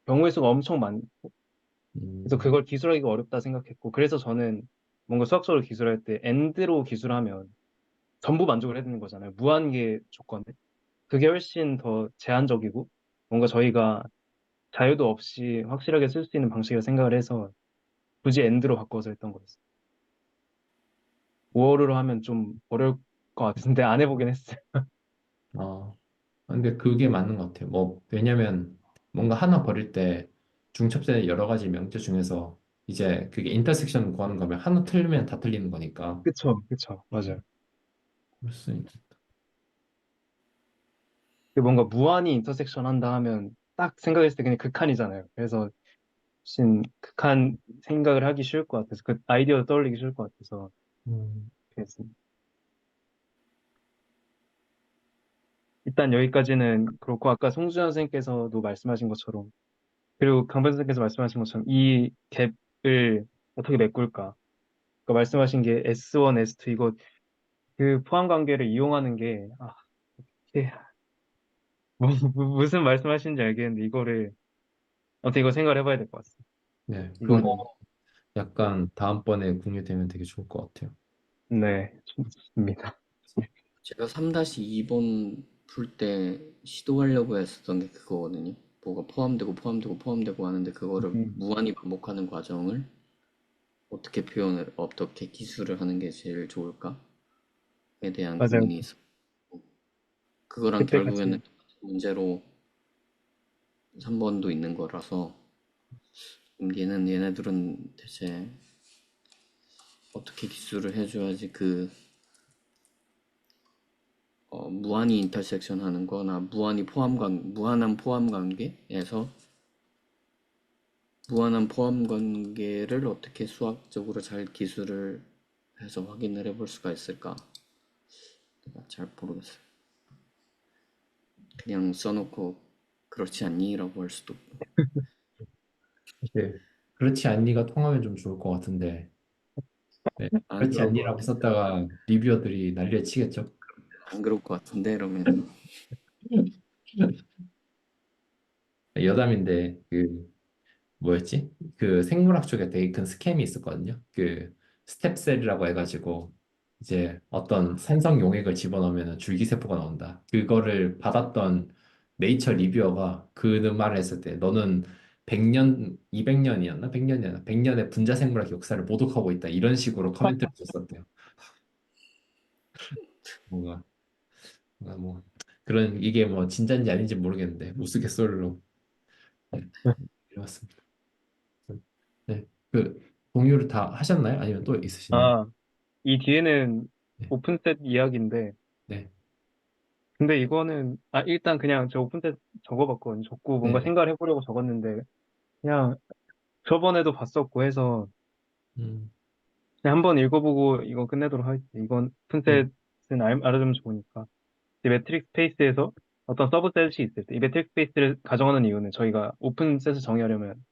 경우의 수가 엄청 많고, 그래서 음, 그걸 기술하기가 어렵다 생각했고, 그래서 저는 뭔가 수학적으로 기술할 때 엔드로 기술하면 전부 만족을 해야 되는 거잖아요. 무한계 조건에. 그게 훨씬 더 제한적이고, 뭔가 저희가 자유도 없이 확실하게 쓸 수 있는 방식을 생각을 해서 굳이 엔드로 바꿔서 했던 거였어요. 5월으로 하면 좀 어려울 것 같은데 안 해보긴 했어요. 아, 근데 그게 맞는 것 같아요. 뭐, 왜냐면 뭔가 하나 버릴 때 중첩되는 여러 가지 명제 중에서 이제 그게 인터섹션 구하는 거면 하나 틀리면 다 틀리는 거니까. 그쵸, 그쵸, 맞아요. 그럴 수 있- 뭔가 무한히 인터섹션 한다 하면 딱 생각했을 때 그냥 극한이잖아요. 그래서 훨씬 극한 생각을 하기 쉬울 것 같아서 그 아이디어 떠올리기 쉬울 것 같아서 음, 그랬습니다. 일단 여기까지는 그렇고 아까 송주현 선생님께서도 말씀하신 것처럼 그리고 강변 선생님께서 말씀하신 것처럼 이 갭을 어떻게 메꿀까? 그 말씀하신 게 S1, S2 이거 그 포함 관계를 이용하는 게 이게 무슨 말씀하시는지 알겠는데 이거를 어떻게 이거 생각을 해봐야 될 것 같습니다. 네, 이거는 그거 약간 다음번에 공유되면 되게 좋을 것 같아요. 네, 좋습니다. 제가 3-2번 풀 때 시도하려고 했었던 게 그거거든요. 뭐가 포함되고 포함되고 포함되고 하는데 그거를 음, 무한히 반복하는 과정을 어떻게 기술을 하는 게 제일 좋을까에 대한 맞아요. 고민이 있어. 그거랑 그때 결국에는 같이 똑같은 문제로 3번도 있는 거라서 얘네들은 대체 어떻게 기술을 해줘야지 무한히 인터섹션 하는 거나 무한한 포함 관계에서 무한한 포함 관계를 어떻게 수학적으로 잘 기술을 해서 확인을 해볼 수가 있을까? 내가 잘 모르겠어요. 그냥 써놓고 그렇지 않니? 라고 할 수도 네. 그렇지 않니가 통하면 좀 좋을 것 같은데, 네. 안 그렇지 그럴 것 않니라고 같은데 썼다가 리뷰어들이 난리를 치겠죠? 안 그럴 것 같은데 이러면 여담인데, 뭐였지? 그 생물학 쪽에 되게 큰 스캠이 있었거든요. 그 스텝셀이라고 해가지고 이제 어떤 산성 용액을 집어넣으면 줄기세포가 나온다. 그거를 받았던 네이처 리뷰어가 그 말을 했을 때 너는 100년, 200년이었나? 100년이었나? 100년의 분자 생물학 역사를 모독하고 있다. 이런 식으로 코멘트를 줬었대요. 뭔가, 뭔가 뭐 그런 이게 뭐 진짜인지 아닌지 모르겠는데 우스갯소리로 네, 이렇습니다. 네, 그 공유를 다 하셨나요? 아니면 또 있으시나요? 아, 이 뒤에는 네, 오픈셋 이야기인데, 네, 근데 이거는, 일단 그냥 저 오픈셋 적어봤거든요. 적고 뭔가 네, 생각을 해보려고 적었는데, 그냥 저번에도 봤었고 해서, 음, 그냥 한번 읽어보고 이거 끝내도록 하겠습니다. 이건 네, 오픈셋은 알아두면 좋으니까. 이 매트릭 스페이스에서 어떤 서브셋이 있을 때, 이 매트릭 스페이스를 가정하는 이유는 저희가 오픈셋을 정의하려면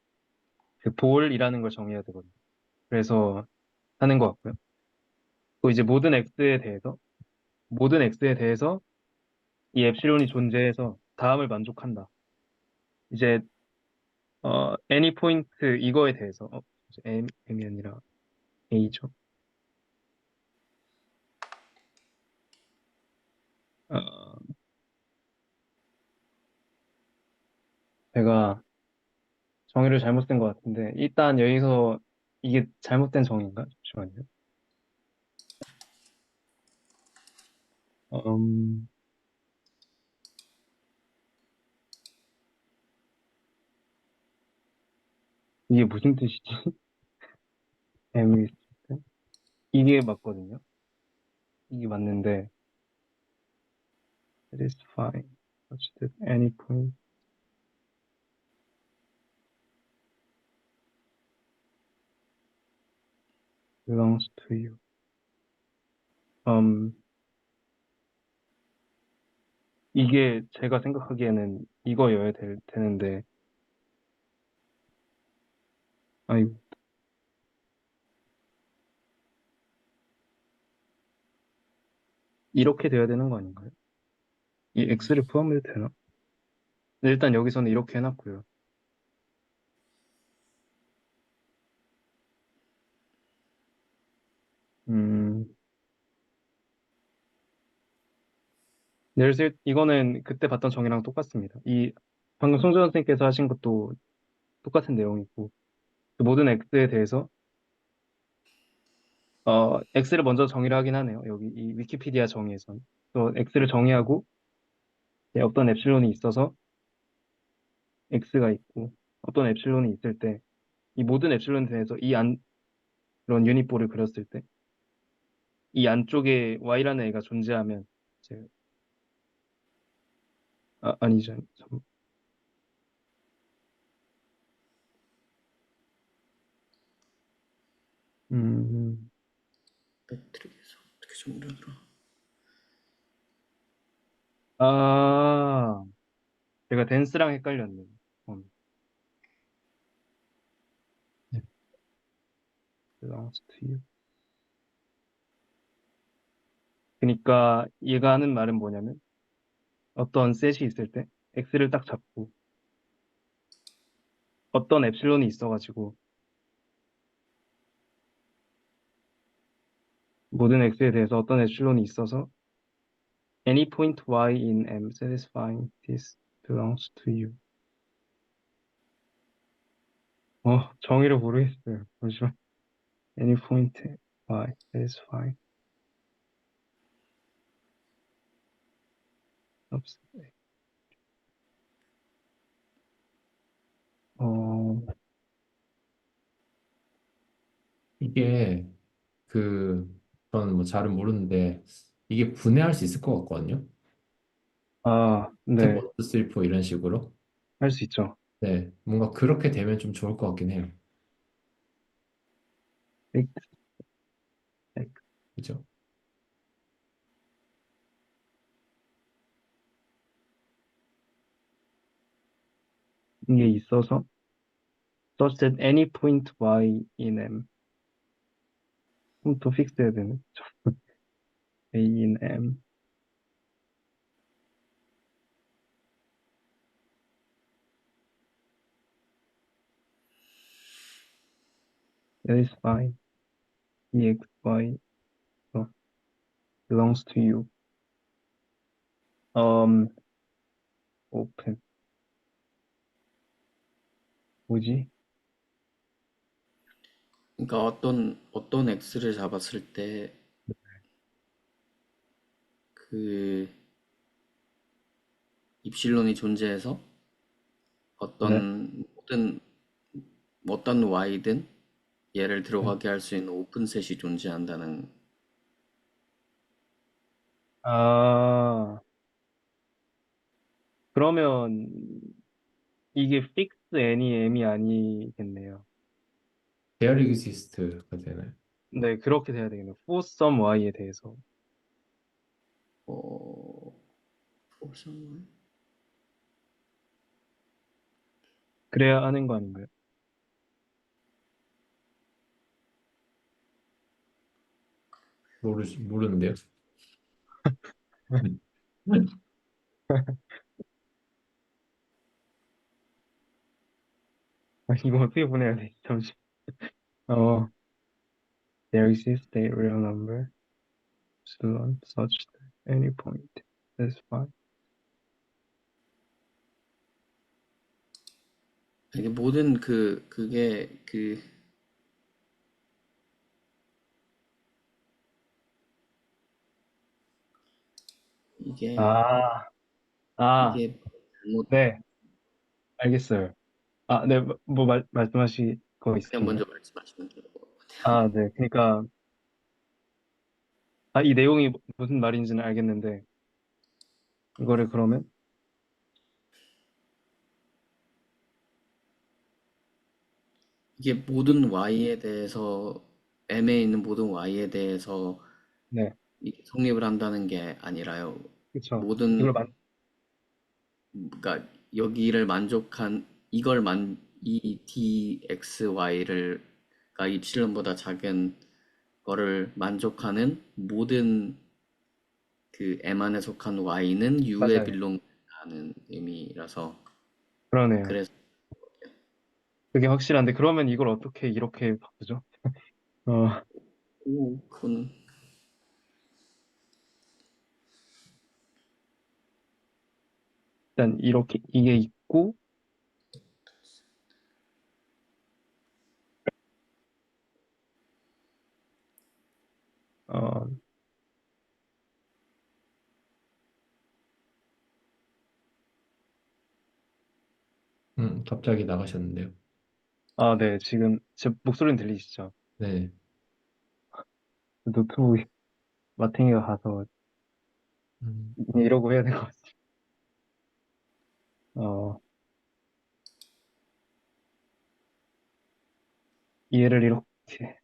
그 볼이라는 걸 정의해야 되거든요. 그래서 하는 것 같고요. 또 이제 모든 x에 대해서 이 엡실론이 존재해서 다음을 만족한다. 이제 any 포인트 이거에 대해서 m이 아니라 a죠. 어, 제가 정의를 잘못 쓴 것 같은데 일단 여기서 이게 잘못된 정의인가? 잠시만요. 음, 이게 무슨 뜻이지? m이 있을 때? 이게 맞거든요. 이게 맞는데 satisfy such that any point belongs to you. 음, 이게 제가 생각하기에는 이거여야 되는데, 아이, 이렇게 돼야 되는 거 아닌가요? 이 x를 포함해도 되나? 근데 일단 여기서는 이렇게 해놨고요. 음, 이거는 그때 봤던 정의랑 똑같습니다. 방금 송전 선생님께서 하신 것도 똑같은 내용이고, 그 모든 x에 대해서, x를 먼저 정의를 하긴 하네요. 여기 이 위키피디아 정의에선. 또 x를 정의하고, 네, 어떤 엡실론이 있어서 x가 있고, 어떤 엡실론이 있을 때, 이 모든 엡실론에 대해서 이런 유니볼을 그렸을 때, 이 안쪽에 y라는 애가 존재하면, 이제, 아니죠. 음, 매트릭에서 어떻게 정리하더라? 아, 제가 댄스랑 헷갈렸네요. 음, 네. belongs to you. 그러니까 얘가 하는 말은 뭐냐면 어떤 셋이 있을 때 x를 딱 잡고 어떤 엡실론이 있어가지고 모든 x에 대해서 어떤 엡실론이 있어서 any point y in M satisfying this belongs to you. 정의를 모르겠어요. 잠시만. any point y satisfying. 없- 어, 이게 그 저는 뭐 잘은 모르는데 이게 분해할 수 있을 것 같거든요. 스텝 네. 1, 2, 3, 4 이런 식으로. 할 수 있죠. 네, 뭔가 그렇게 되면 좀 좋을 것 같긴 해요. X, 그죠? 이게 있어서 such that any point y in M 그럼 또 픽스 해야 되네. A in M that is fine. EX, Y belongs to you. Um, open. 뭐지? 그러니까 어떤 x를 잡았을 때 그 입실론이 존재해서 네. 어떤 Y든 얘를 네. 들어가게 할 수 있는 오픈셋이 존재한다는. 아, 그러면 이게 fix any m이 아니겠네요. There exist가 되나요? 네, 그렇게 돼야 되겠네요. for some y에 대해서. 어, 포션? 그래야 하는 거 아닌가요? 모르는데요. 아, 이거 어떻게 보내야 돼? 잠시. 어, there exists a real number, epsilon, such that any point is fine. 이게 모든 이게 아, 아, 이게 잘못. 네, 알겠어요. 아, 네, 뭐 말씀하실 거 그냥 있으신가요? 먼저 말씀하시면 돼요. 아, 네, 그러니까 아, 이 내용이 무슨 말인지는 알겠는데 이거를 그러면 이게 모든 Y에 대해서 M에 있는 모든 Y에 대해서 네, 이게 성립을 한다는 게 아니라요. 그렇죠. 모든 이걸 만, 그러니까 여기를 만족한 이 dxy를 가 이츤론보다 작은 거를 만족하는 모든 그 M 안에 속한 y는 U에 맞아요. 빌롱하는 의미라서. 그러네요. 그래서 그게 확실한데 그러면 이걸 어떻게 이렇게 바꾸죠? 어, 그건 일단 이렇게 이게 있고 어, 갑자기 나가셨는데요. 아, 네, 지금 제 목소리는 들리시죠? 네. 노트북이 마탱이가 가서 음, 이러고 해야 될 것 같아요. 어, 얘를 이렇게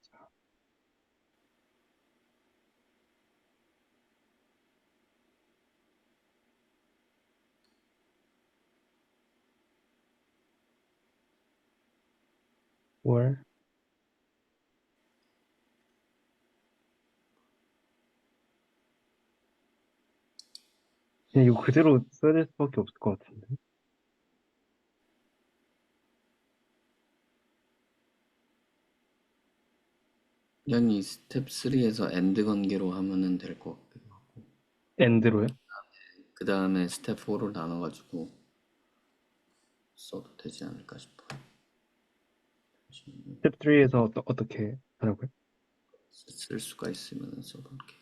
월 그냥 이거 그대로 써야 될 수밖에 없을 것 같은데. 그냥 이 스텝 3에서 엔드 관계로 하면은 될 것 같기도 하고, 엔드로요? 그 다음에 스텝 4로 나눠가지고 써도 되지 않을까 싶어요. 스텝 3에서 어떻게 하라고요? 쓸 수가 있으면 써볼게요.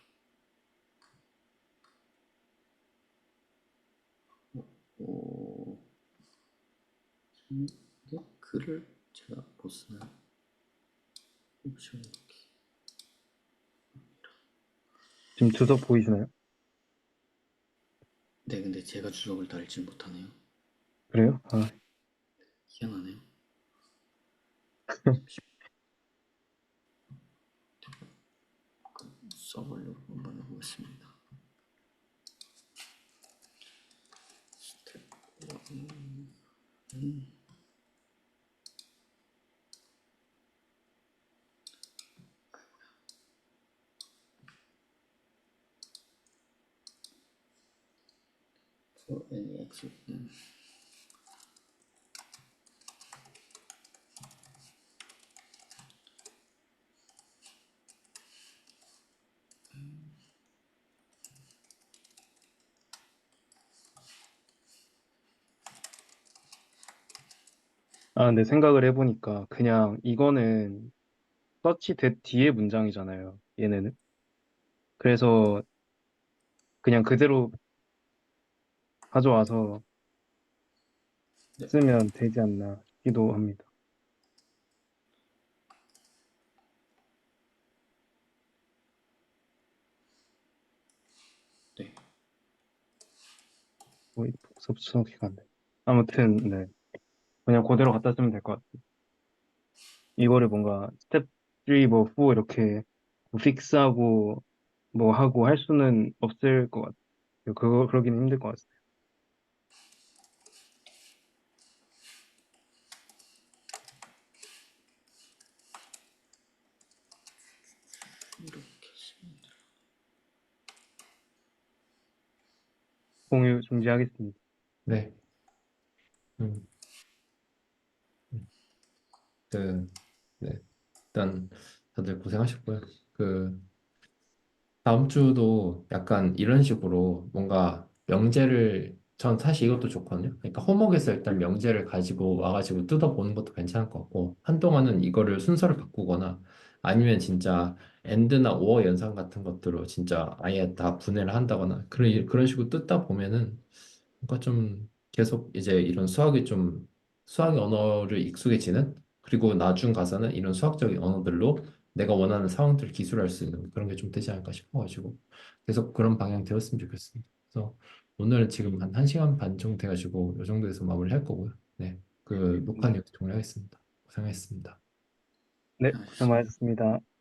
오, 이게 글을 제가 못 쓰나요? 옵션 키. 지금 주소 보이시나요? 네, 근데 제가 주석을 다 읽지 못하네요. 그래요? 아, 희한하네요. 써보려고 한번 해보겠습니다. for any x. 아, 근데 생각을 해보니까 그냥 이거는 서치 대 뒤에 문장이잖아요. 얘네는. 그래서 그냥 그대로 가져와서 쓰면 되지 않나 싶기도 합니다. 네. 뭐, 복습 수업 기간. 아무튼, 네. 그냥 그대로 갖다 쓰면 될 것 같아요. 이거를 뭔가 스텝 3, 뭐 4 이렇게 뭐 픽스하고 뭐 하고 할 수는 없을 것 같아요. 그러기는 힘들 것 같아요. 공유 중지하겠습니다. 네. 음, 음. 그, 네. 일단 다들 고생하셨고요. 그 다음 주도 약간 이런 식으로 뭔가 명제를 전 사실 이것도 좋거든요. 그러니까 호목에서 일단 명제를 가지고 와가지고 뜯어보는 것도 괜찮을 것 같고 한동안은 이거를 순서를 바꾸거나 아니면 진짜 엔드나 오어 연산 같은 것들로 진짜 아예 다 분해를 한다거나 그런 식으로 뜯다 보면은 뭔가 좀 계속 이제 이런 수학의 언어를 익숙해지는 그리고 나중 가서는 이런 수학적인 언어들로 내가 원하는 상황들을 기술할 수 있는 그런 게 좀 되지 않을까 싶어가지고 계속 그런 방향 되었으면 좋겠습니다. 그래서 오늘 지금 한 1시간 반 정도 돼가지고 이 정도에서 마무리할 거고요. 네, 그 네, 녹화는 여기 종료하겠습니다. 고생하셨습니다. 네, 고생 알겠습니다. 많으셨습니다.